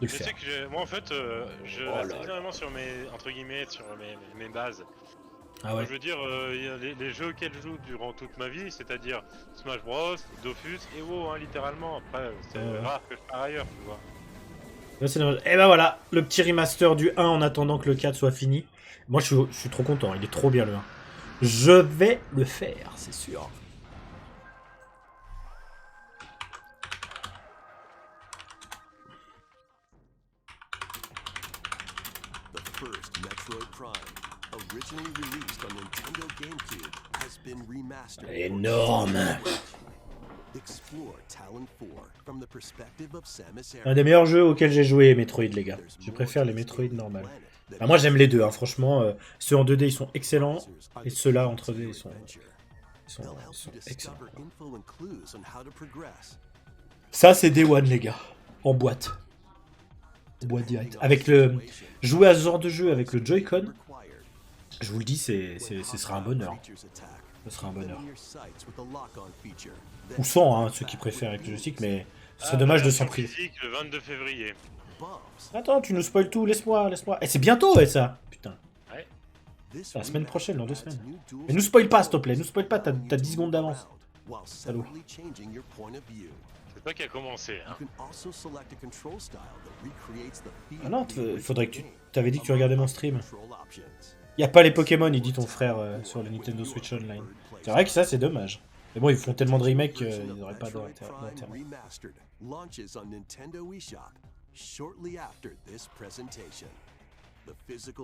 De le Mais tu faire. sais que moi en fait, je Oh reste là là. énormément sur mes, entre guillemets, sur mes bases. Ah ouais. Je veux dire, il y a les jeux auxquels je joue durant toute ma vie, c'est-à-dire Smash Bros, Dofus et WoW, hein, littéralement. Après, c'est Ouais. rare que je pars ailleurs, tu vois. Là, c'est dommage. Et ben voilà, le petit remaster du 1 en attendant que le 4 soit fini. Moi, je suis trop content, il est trop bien le 1. Je vais le faire, c'est sûr. The first Metroid Prime, originally released on Nintendo GameCube, has been remastered. for Énorme. Explore Talon 4 from the perspective of Samus Un Aran. des meilleurs jeux auxquels j'ai joué, Metroid, les gars. Je préfère les Metroid normales. Bah, moi, j'aime les deux, hein, franchement. Ceux en 2D, ils sont excellents. Et ceux-là, en 3D, ils sont excellents. Ça, c'est Day One, les gars. En boîte. En boîte direct. Avec le... Jouer à ce genre de jeu avec le Joy-Con, je vous le dis, ce sera un bonheur. Ce sera un bonheur. Ou sans, hein, ceux qui préfèrent avec le joystick, mais ce serait dommage de s'en priver. Physique le 22 février. Attends, tu nous spoil tout, laisse-moi. Et c'est bientôt, ouais, ça. Putain. Ouais. La semaine prochaine, dans 2 semaines. Mais nous spoil pas, s'il te plaît. Nous spoil pas, t'as 10 secondes d'avance. Salaud. C'est toi qui a commencé, hein. Ah non, faudrait que tu... T'avais dit que tu regardais mon stream. Y a pas les Pokémon, il dit ton frère sur le Nintendo Switch Online. C'est vrai que ça, c'est dommage. Mais bon, ils font tellement de remakes qu'ils n'auraient pas d'intérêt.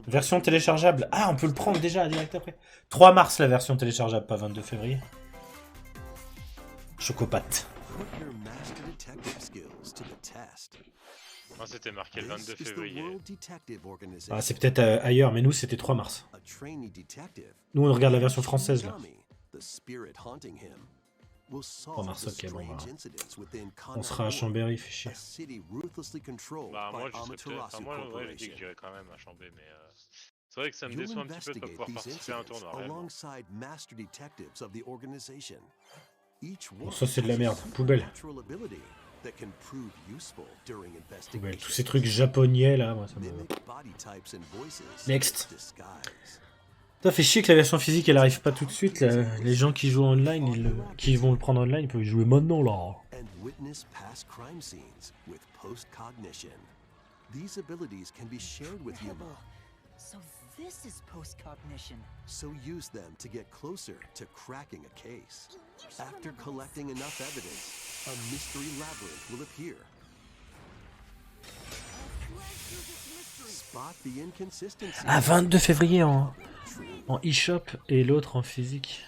Version téléchargeable. Ah, on peut le prendre déjà direct après. 3 mars la version téléchargeable, pas 22 février. Chocopat. Moi c'était marqué le 22 février. Ah, c'est peut-être ailleurs, mais nous c'était 3 mars. Nous on regarde la version française là. 3 mars, ok, bon bah. On sera à Chambéry, fait chier. Bah moi je serais peut-être... Enfin moi ouais, j'ai dit que j'irais quand même à Chambéry, mais... C'est vrai que ça me déçoit un petit peu de pas pouvoir participer à un tournoi, réellement. Bon, ça c'est de la merde, poubelle. Poubelle. Tous ces trucs japonais là, moi ça me... Next. Ça fait chier que la version physique elle arrive pas tout de suite. Là. Les gens qui jouent online, qui vont le prendre online, ils peuvent y jouer maintenant là. So this is post-cognition. So use them to get closer to cracking a case. After collecting enough evidence, a mystery labyrinth will appear. Spot the inconsistency. Ah, 22 février en e-shop et l'autre en physique.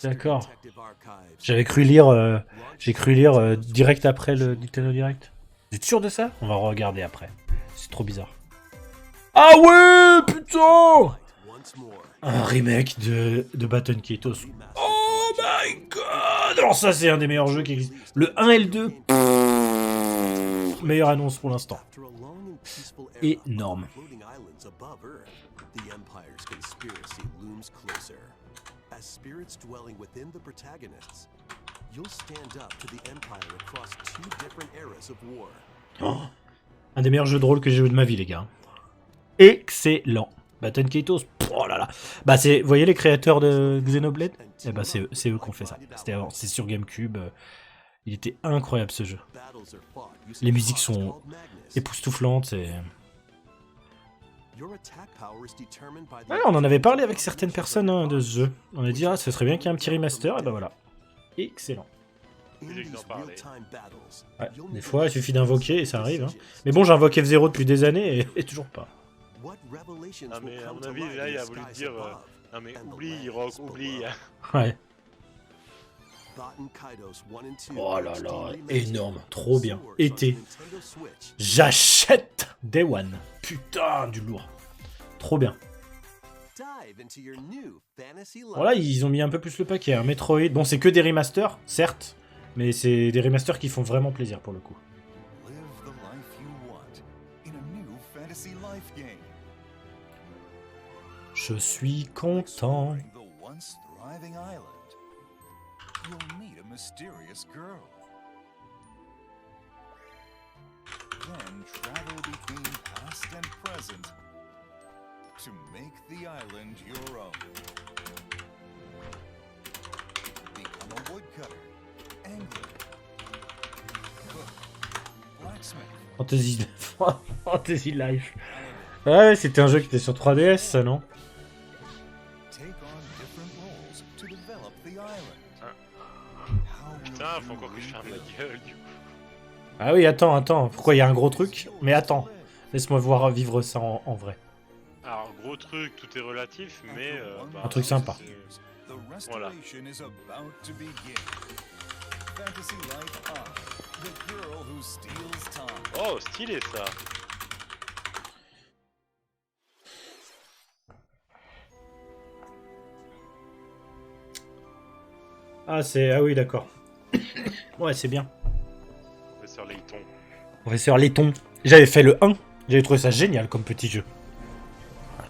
D'accord. J'avais cru lire, j'ai cru lire direct après le Nintendo Direct. Vous êtes sûr de ça? On va regarder après. C'est trop bizarre. Ah ouais, putain! Un remake de Baton Kaitos. Oh my god! Alors ça, c'est un des meilleurs jeux qui existent. Le 1 et le 2. Meilleure annonce pour l'instant. Énorme. Oh, un des meilleurs jeux de rôle que j'ai joué de ma vie, les gars. Excellent. Baton Kaitos, oh là là. Bah c'est, vous voyez les créateurs de Xenoblade? Eh bah c'est eux qui ont fait ça. C'est sur GameCube. Il était incroyable ce jeu. Les musiques sont époustouflantes et... Your attack power is determined by the Ouais, on en avait parlé avec certaines personnes hein, de ce jeu. On a dit, ah, ce serait bien qu'il y ait un petit remaster, et ben voilà. Excellent. In Dès que these d'en parler. real-time battles, Ouais, you'll des need to fois, il make suffit d'invoquer et ça arrive. Hein. decisions. Mais bon, j'invoque F0 depuis des années et toujours pas. What revelations Ah, will mais à come mon to avis, light là, in il a the voulu skies dire. above Non, mais and the oublie, lands Rock, oublie. below. Ouais. Baten Kaitos 1 and 2 Oh là HD là, remastered. énorme, trop bien. Swords on Été. Nintendo Switch. J'achète Day One. Putain, du lourd. Trop bien. Dive into your new fantasy life. Voilà, ils ont mis un peu plus le paquet. Un Metroid. Bon, c'est que des remasters, certes. Mais c'est des remasters qui font vraiment plaisir pour le coup. Live the life you want in a new fantasy life game. Je suis content. Exploring the once thriving island, you'll meet a mysterious girl. Then travel between past and present to make the island your own. Become a woodcutter, angler, cook, blacksmith. Fantasy... Fantasy Life. Ouais, c'était un jeu qui était sur 3DS, ça, non? Take on different roles to develop the island. Ah. How will Putain, faut you encore que je ferme ma rebuild gueule, du coup. Ah oui, attends. Pourquoi il y a un gros truc? Mais attends. Laisse-moi voir vivre ça en vrai. Alors, gros truc, tout est relatif, mais. Bah, Un truc sympa. c'est- The Voilà. restoration is about to begin. Fantasy Life I, the girl who steals time. Oh, stylé ça. Ah, c'est... Ah oui, d'accord. Ouais, c'est bien. Professeur Layton. Professeur Letton. J'avais fait le 1. J'avais trouvé ça génial comme petit jeu. Ah,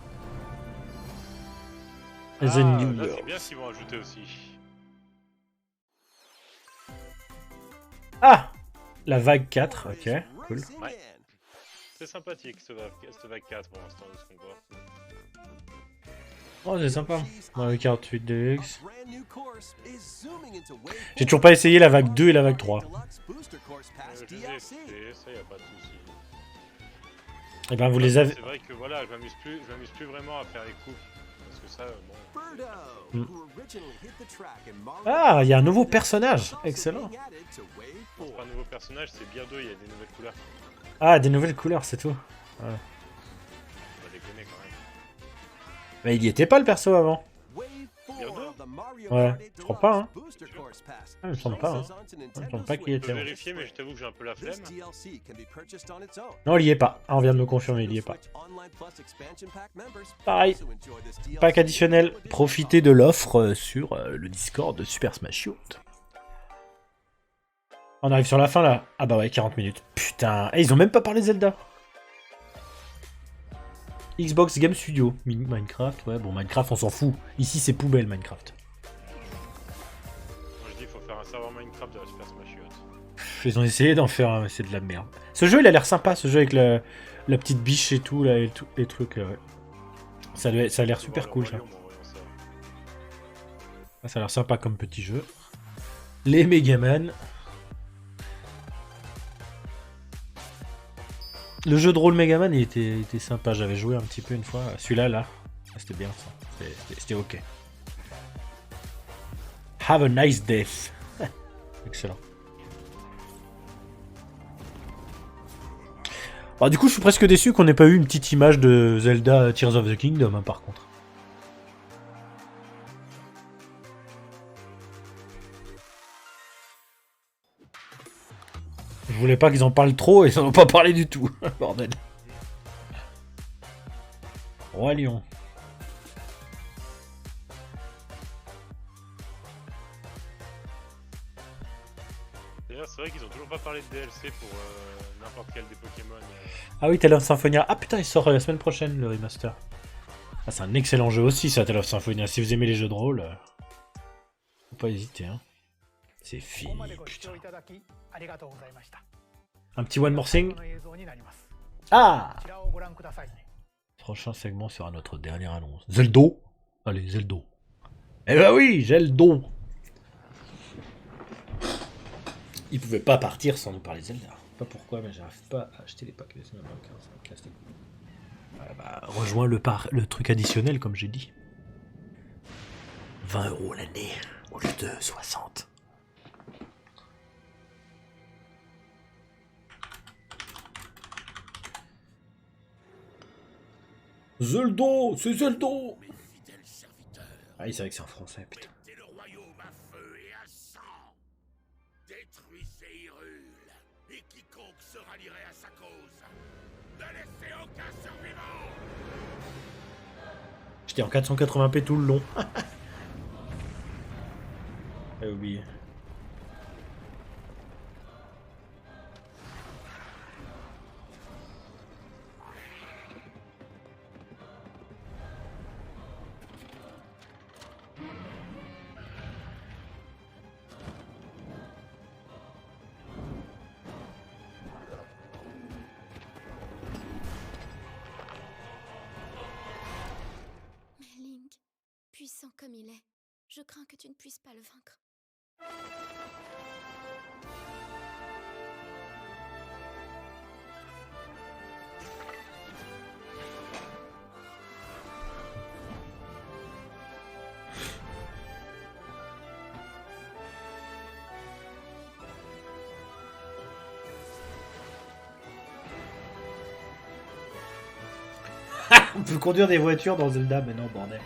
The là, New c'est World. bien ce qu'ils vont ajouter aussi. Ah, la vague 4, ok, cool. Racing Ouais. in. C'est sympathique cette vague 4 pour l'instant de ce qu'on voit. Oh, c'est sympa. Mario Kart 8 Deluxe. A brand new course is zooming into Wave J'ai toujours pas essayé la vague 2 et la vague 3. Deluxe Booster Course Pass Je les ai DLC. essayés, ça y a pas de souci. Et ben vous les avez... C'est vrai que voilà, je m'amuse plus vraiment à faire les coupes. Parce que ça, bon. Birdo, Mm. who originally hit the track in Mario Ah, il y a un nouveau Kart, personnage. is also Excellent. being added to Wave C'est 4. pas un nouveau personnage, c'est Beardo, il y a des nouvelles couleurs. Ah, des nouvelles couleurs, c'est tout. On va déconner quand même. Mais il y était pas le perso avant. Wave 4 Bientôt of the Mario Ouais, Kart 8 je crois pas, hein. Deluxe Booster Course Pass. Ah, il me semble pas, hein. Comes on to Il me Nintendo semble pas qu'il y Je était. peux ouais. vérifier, mais je t'avoue que j'ai un peu la This flemme. DLC can be purchased on its own. Non, il y est pas. Ah, on vient de me confirmer, il y est pas. Switch Online Plus expansion pack members Pareil. also enjoy this DLC Pack additionnel. with Profitez de l'offre sur le Discord de Super Smash Bros. On arrive sur la fin là. Ah bah ouais, 40 minutes. Putain. Et ils ont même pas parlé Zelda. Xbox Game Studio. Minecraft, ouais, bon, Minecraft, on s'en fout. Ici, c'est poubelle, Minecraft. Moi je dis qu'il faut faire un serveur Minecraft de la Super Smash Bros. Ils ont essayé d'en faire un, mais c'est de la merde. Ce jeu, il a l'air sympa, ce jeu avec la petite biche et tout, là, et tout, les trucs. Ouais. Ça a l'air super cool, ça. Ah, ça a l'air sympa comme petit jeu. Les Megaman. Le jeu de rôle Megaman, il était sympa. J'avais joué un petit peu une fois. Celui-là, là. Ah, c'était bien, ça. C'était ok. Have a nice death. Excellent. Alors, du coup, je suis presque déçu qu'on n'ait pas eu une petite image de Zelda Tears of the Kingdom, hein, par contre. Je voulais pas qu'ils en parlent trop et ils en ont pas parlé du tout. Bordel. Roi Lion. D'ailleurs, c'est vrai qu'ils ont toujours pas parlé de DLC pour n'importe quel des Pokémon. Ah oui, Tale of Symphonia. Ah putain, il sort la semaine prochaine, le remaster. Ah, c'est un excellent jeu aussi, ça, Tale of Symphonia. Si vous aimez les jeux de rôle, faut pas hésiter, hein. C'est ここ fini, までご視 putain. 聴いただきありがとうございました。 Un petit one more thing. この映像になります。 Ah! こちらをご覧ください。 Prochain segment sera notre dernière annonce. Zeldo. Allez, Zeldo. Eh ben oui, Zeldo. Il pouvait pas partir sans nous parler Zelda. Pas pourquoi, mais j'arrive pas à acheter les packs. Laisse-moi voir, ça me casse les couilles. Bah, rejoins le truc additionnel, comme j'ai dit. 20 € l'année, au lieu de 60. Zeldo, c'est Zeldo. Ah oui, c'est vrai que c'est en français, putain. Mettez le royaume à feu et à sang. Détruisez Hyrule, et quiconque se rallierait à sa cause. Ne laissez aucun survivant. J'étais en 480p tout le long. J'ai oublié. Mais Link, puissant comme il est, je crains que tu ne puisses pas le vaincre. On peut conduire des voitures dans Zelda, mais non, bordel.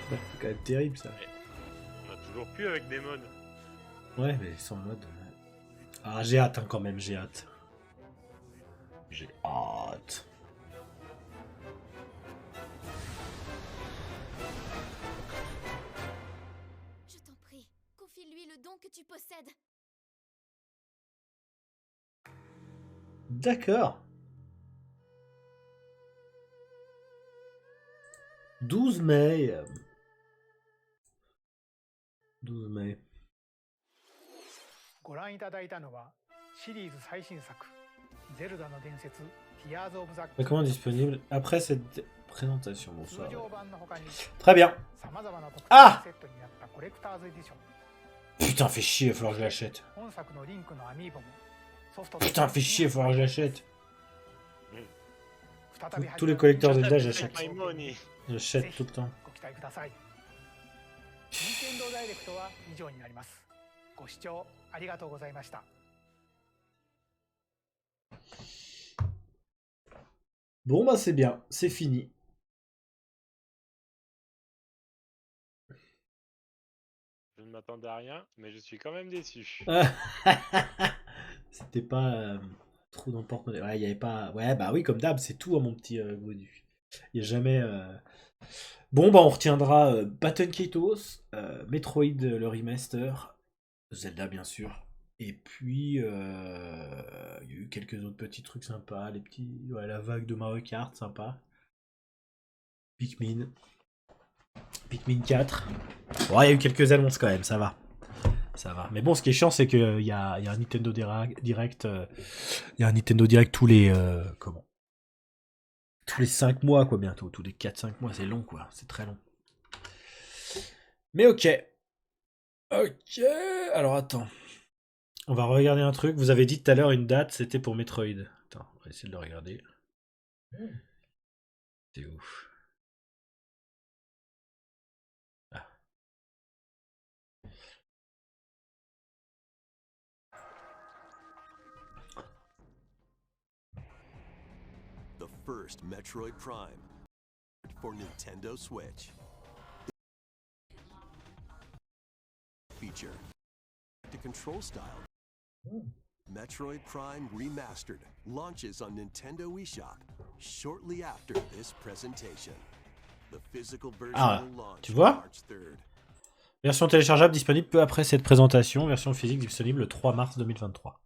C'est quand même terrible ça. On a toujours pu avec des mods. Ouais, mais sans mode. Ah, j'ai hâte hein, quand même, j'ai hâte. J'ai hâte. Je t'en prie, confie-lui le don que tu possèdes. D'accord. 12 mai. 12 mai. ご覧いただいたのはシリーズ最新作「ゼルダの伝説 Tears of the Comment disponible après cette présentation? 通 Bonsoir. 常版の他に Très bien. さまざまな特あ典セットになったコレクターズエディション Putain, fait chier, il va falloir que je l'achète. 本作のリンクのアミーボもソフト Putain, fait chier, il va falloir que je l'achète. 再び Tous les collecteurs Just Zelda, take j'achète. my money. J'achète tout le temps. ご期待ください。任天堂ダイレクトは以上になります。ご視聴ありがとうございました。 Bon, bah c'est bien, c'est fini. Je ne m'attendais à rien, mais je suis quand même déçu. C'était pas trop dans le porte-monnaie. Ouais, il y avait pas. Ouais, bah oui, comme d'hab, c'est tout, hein, mon petit Gaudu. Il n'y a jamais. Bon, bah on retiendra Baton Kaitos, Metroid le remaster, Zelda bien sûr. Et puis, il y a eu quelques autres petits trucs sympas, les petits, ouais, la vague de Mario Kart, sympa. Pikmin 4. Bon, il y a eu quelques annonces quand même, ça va. Ça va. Mais bon, ce qui est chiant, c'est qu'il y a un Nintendo Direct. Il y a un Nintendo Direct tous les. Tous les 5 mois, quoi, bientôt. Tous les 4-5 mois, c'est long, quoi. C'est très long. Mais ok. Ok. Alors attends. On va regarder un truc. Vous avez dit tout à l'heure une date, c'était pour Metroid. Attends, on va essayer de le regarder. C'est ouf. Ah. The first Metroid Prime for Nintendo Switch. Feature. The control style. Metroid Prime Remastered launches on Nintendo eShop shortly after this presentation. The physical version Ah, will launch tu vois? March 3rd. Version téléchargeable disponible peu après cette présentation. Version physique disponible le 3 mars 2023.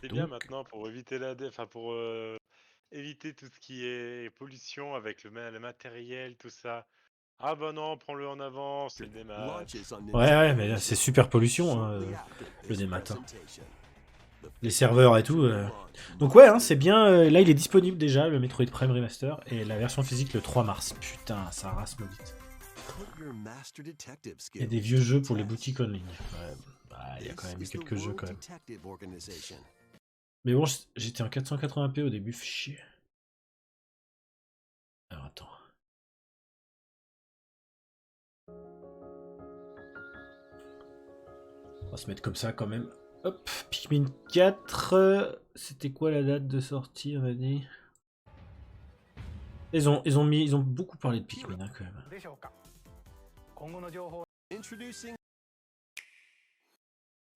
C'est bien Donc- maintenant pour éviter pour éviter tout ce qui est pollution avec le matériel, tout ça. Ah bah non, prends-le en avant, c'est le démat. Launches on Ouais, Nintendo mais là, c'est super pollution, hein, shortly after le this démat, hein. presentation. The Les serveurs et tout. physical launch Donc ouais, hein, c'est bien. Là, il est disponible déjà, le Metroid Prime Remaster. Et la version physique le 3 mars. Putain, ça rase maudite. Put your master detective Il y a skills des vieux to jeux the pour les test. boutiques en ligne. Ouais, bah, il y a quand même eu This is the quelques jeux World quand même. Detective Organization, Mais bon, j'étais en 480p au début, fait chier. Alors attends. On va se mettre comme ça quand même. Hop, Pikmin 4. C'était quoi la date de sortie, on a dit? Ils ont beaucoup parlé de Pikmin hein, quand même. でしょうか。今後の情報 Introducing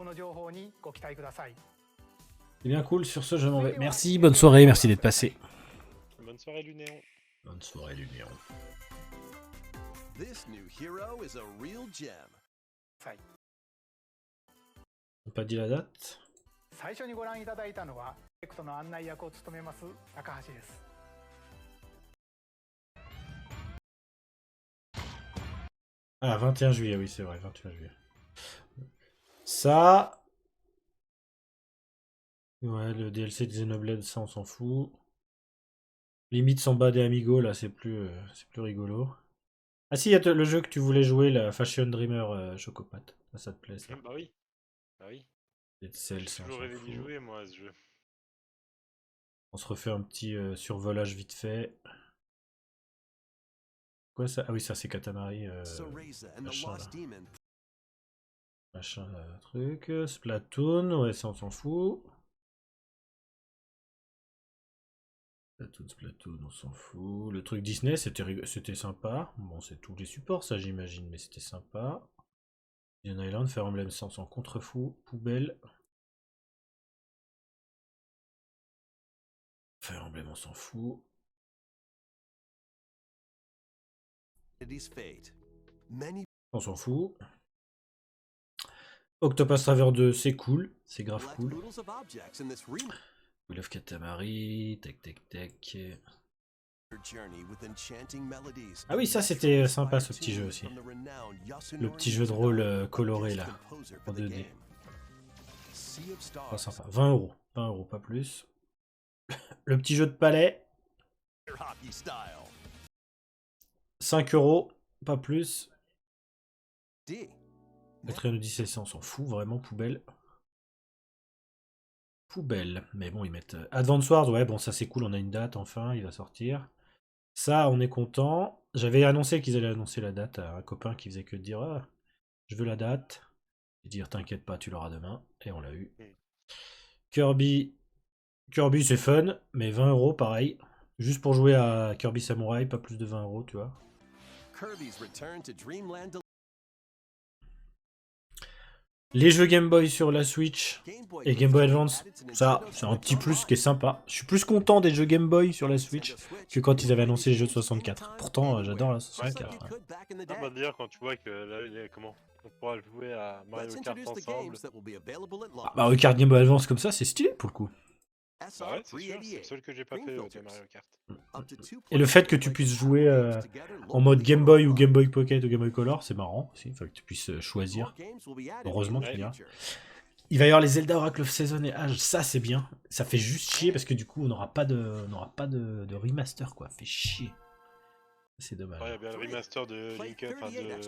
の情報にご期待ください。 C'est bien cool, sur ce je m'en vais. Merci, bonne soirée, merci d'être passé. Bonne soirée, Lunéon. Bonne soirée, Lumière. this new hero is a real gem. はい。 On n'a pas dit la date? 最初にご覧いただいたのは、エクトの案内役を務めます高橋です。 Ah, 21 juillet, oui, c'est vrai, 21 juillet. Ça. Ouais, le DLC de Xenoblade, ça, on s'en fout. Limite Samba des Amigos, là, c'est plus rigolo. Ah, si, il y a le jeu que tu voulais jouer, la Fashion Dreamer Chocopat. Ça te plaît, ça. Bah oui. Bah oui. Dead Cells, J'ai ça, on toujours s'en rêvé d'y fout. jouer, moi, à ce jeu. On se refait un petit survolage vite fait. Quoi ça? Ah oui, ça c'est Katamari. Cereza and the machin, Lost là. Demon. Machin, truc. Splatoon, ouais, ça on s'en fout. Splatoon, on s'en fout. Le truc Disney, c'était sympa. Bon, c'est tous les supports, ça j'imagine, mais c'était sympa. Indian Island, Fire Emblem 100 en contre-fou. Poubelle. Fire Emblem, on s'en fout. Humanity's fate. Many On s'en fout. Octopus Traveler 2, c'est cool. C'est grave collect cool. oodles of objects in this remake. Will of Katamari, tac. Your journey with enchanting melodies. Ah oui, ça c'était sympa ce petit jeu aussi. From the renowned Le petit jeu de rôle coloré là, en 2D. Sea of Stars. Pas sympa. 20 €. 20 €, pas plus. Le petit jeu de palais, Hockey style. 5 €, pas plus. D. Patreon Odyssey, on s'en fout, vraiment, poubelle. Poubelle. Mais bon, ils mettent Advance Wars, ouais, bon, ça c'est cool, on a une date, enfin, il va sortir. Ça, on est content. J'avais annoncé qu'ils allaient annoncer la date à un copain qui faisait que de dire ah, je veux la date. Et dire t'inquiète pas, tu l'auras demain. Et on l'a eu. Kirby, c'est fun, mais 20 € pareil. Juste pour jouer à Kirby Samurai, pas plus de 20 €, tu vois. Kirby's Return to Dreamland. Les jeux Game Boy sur la Switch Game Boy et Game Boy Advance, ça, c'est un petit plus qui est sympa. Je suis plus content des jeux Game Boy sur la Switch que quand ils avaient annoncé les jeux de 64. Pourtant, j'adore la 64. Ah bah d'ailleurs, quand tu vois que là, comment on pourra jouer à Mario Kart ensemble. Ah, Mario Kart Game Boy Advance comme ça, c'est stylé pour le coup. Bah ouais, c'est sûr, c'est le seul que j'ai pas fait de Mario Kart. Et le fait que tu puisses jouer en mode Game Boy ou Game Boy Pocket ou Game Boy Color, c'est marrant aussi. Il faut que tu puisses choisir. Heureusement, tu diras. Il va y avoir les Zelda Oracle of Season et Age, ça c'est bien. Ça fait juste chier parce que du coup on n'aura pas de remaster quoi. Fait chier. C'est dommage. Ouais, il y a bien le remaster de Link Up, enfin de Link.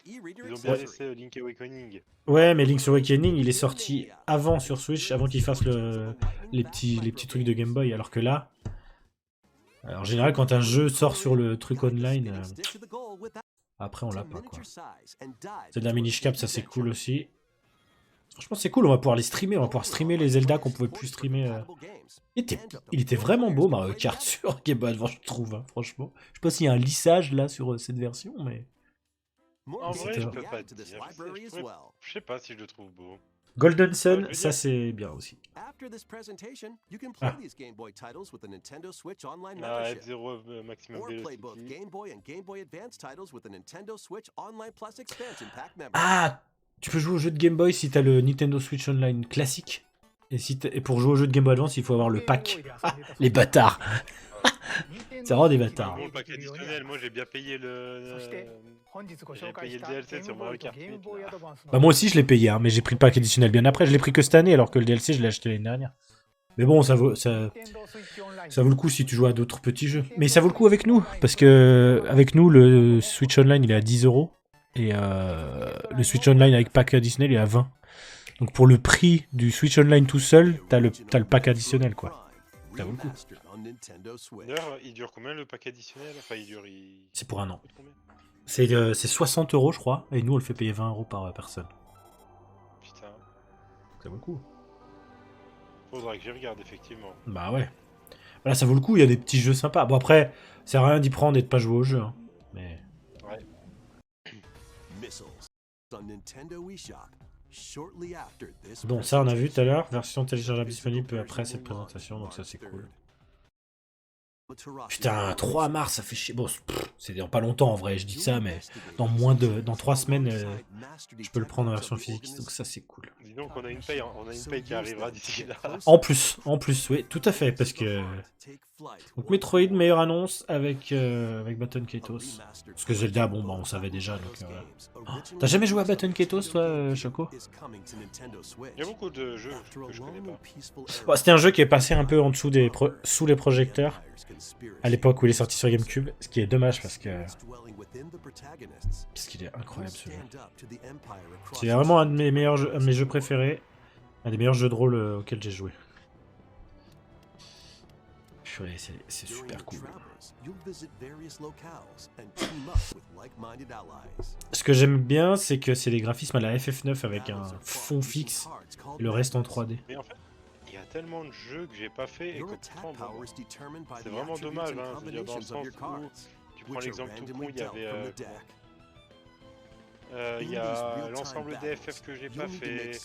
Ils ont bien Ouais. laissé Link Awakening. Ouais, mais Link's Awakening il est sorti avant sur Switch, avant qu'ils fassent les petits trucs de Game Boy. Alors que là, en général quand un jeu sort sur le truc online, après on l'a pas quoi. C'est de la Minish Cap, ça c'est cool aussi. Franchement c'est cool, on va pouvoir les streamer, on va pouvoir streamer les Zelda qu'on pouvait plus streamer. Il était vraiment beau Mario Kart sur Game Boy Advance, je trouve, hein, franchement. Je sais pas s'il y a un lissage là sur cette version, mais... En vrai, je peux pas te dire. Je sais pas si je le trouve beau. Golden Sun, ça c'est bien aussi. Ah, F0 Maximum both Velocity. Game Boy and Game Boy Advance titles with the Nintendo Switch Online Plus Expansion Pack membership. Ah, tu peux jouer au jeu de Game Boy si t'as le Nintendo Switch Online classique. Et pour jouer au jeu de Game Boy Advance, il faut avoir le pack. Ah, les bâtards. C'est vraiment des bâtards. Bon, le pack additionnel, moi j'ai bien payé le DLC sur Mario Kart 8. Bah moi aussi je l'ai payé, hein, mais j'ai pris le pack additionnel bien après. Je l'ai pris que cette année, alors que le DLC je l'ai acheté l'année dernière. Mais bon, ça vaut le coup si tu joues à d'autres petits jeux. Mais ça vaut le coup avec nous, parce que avec nous le Switch Online il est à 10 €. Et le Switch Online avec pack additionnel il est à 20. Donc pour le prix du Switch Online tout seul, t'as le pack additionnel, quoi. Ça vaut le coup. D'ailleurs, il dure combien le pack additionnel? Enfin, C'est pour un an. coûte combien? C'est 60 €, je crois, et nous on le fait payer 20 € par personne. Putain, Ça vaut le coup. faudra que j'y regarde, effectivement. Bah ouais. Voilà, ça vaut le coup, il y a des petits jeux sympas. Bon après, ça sert à rien d'y prendre et de pas jouer au jeu. Hein. Mais... Ouais. Bon, ça on a vu tout à l'heure. Version téléchargeable disponible peu après cette présentation, donc ça c'est cool. Putain, 3 mars, ça fait chier. Bon, c'est dans pas longtemps en vrai, je dis ça, mais dans 3 semaines, je peux le prendre en version physique, donc ça c'est cool. Dis donc, on a une paye qui arrivera d'ici là. En plus, oui, tout à fait, parce que... Donc Metroid, meilleure annonce avec Baton Kaitos. Parce que Zelda, bon, bah on savait déjà, donc... Oh, t'as jamais joué à Baton Kaitos, toi, Choco? Il y a beaucoup de jeux que je connais pas. Bon, c'était un jeu qui est passé un peu en dessous sous les projecteurs, à l'époque où il est sorti sur GameCube, ce qui est dommage, parce qu'il est incroyable, ce jeu. C'est vraiment un de mes meilleurs jeux, un de mes jeux préférés, un des meilleurs jeux de rôle auxquels j'ai joué. Purée, c'est super cool. Ce que j'aime bien, c'est que c'est les graphismes à la FF9 avec un fond fixe et le reste en 3D. Mais en fait, il y a tellement de jeux que j'ai pas fait et que pourtant, bon, c'est vraiment dommage, hein, je veux dire, dans le sens où, tu prends l'exemple tout con, il y avait... il y a l'ensemble des FF que j'ai pas fait.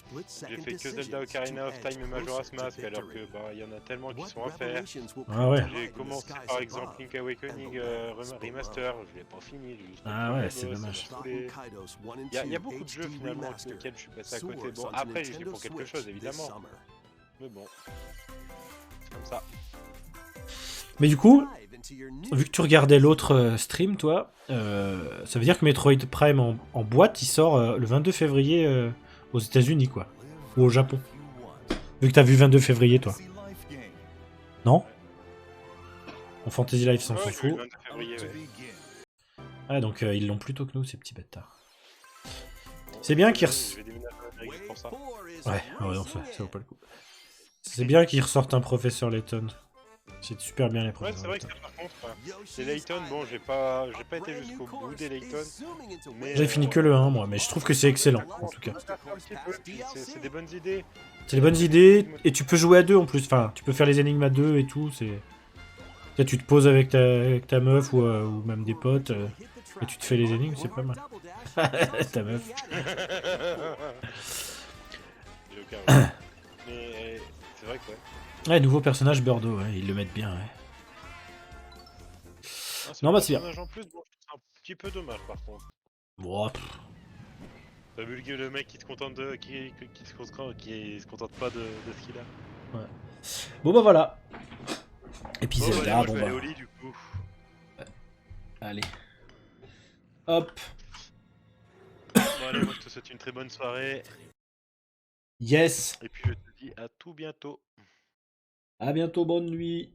J'ai fait que Zelda Ocarina of Time et Majora's Mask, alors que bah il y en a tellement qui sont à faire. Ah ouais. J'ai commencé par exemple Link Awakening Remaster, je l'ai pas fini. Ah ouais, c'est dommage. Il y a beaucoup de jeux finalement auxquels je suis passé à côté. Bon, après j'y suis pour quelque chose évidemment. Mais bon, c'est comme ça. Mais du coup, vu que tu regardais l'autre stream, toi, ça veut dire que Metroid Prime en boîte, il sort le 22 février aux États-Unis, quoi. Ou au Japon. Vu que t'as vu 22 février, toi. Non? En Fantasy Life, on s'en fout. Ah, donc ils l'ont plus tôt que nous, ces petits bâtards. C'est bien qu'ils Ouais, non, ça vaut pas le coup. C'est bien qu'ils ressortent un professeur Layton. C'est super bien les Ouais, c'est vrai que ça, par contre, les Layton, bon, j'ai pas été jusqu'au bout des Layton. J'ai fini que le 1, moi, mais je trouve que c'est excellent, en tout cas. C'est des bonnes idées. C'est des bonnes idées, et tu peux jouer à deux en plus. Enfin, tu peux faire les énigmes à deux et tout. C'est. Là, tu te poses avec ta meuf ou même des potes, et tu te fais les énigmes, c'est pas mal. Ta meuf. J'ai aucun. Mais c'est vrai que ouais. Ouais, nouveau personnage Bordeaux, ouais, ils le mettent bien, ouais. Ah, Non, bah c'est bien. En plus, bon, je trouve ça un petit peu dommage par contre. Bon, T'as vu le mec qui se contente de. qui se contente pas de ce qu'il a. Ouais. Bon bah voilà. Et puis Bon, Zelda, allez, moi, bon je vais bah. aller au lit du coup. Allez. Hop. Bon, allez, moi je te souhaite une très bonne soirée. Yes. Et puis je te dis à tout bientôt. À bientôt, bonne nuit.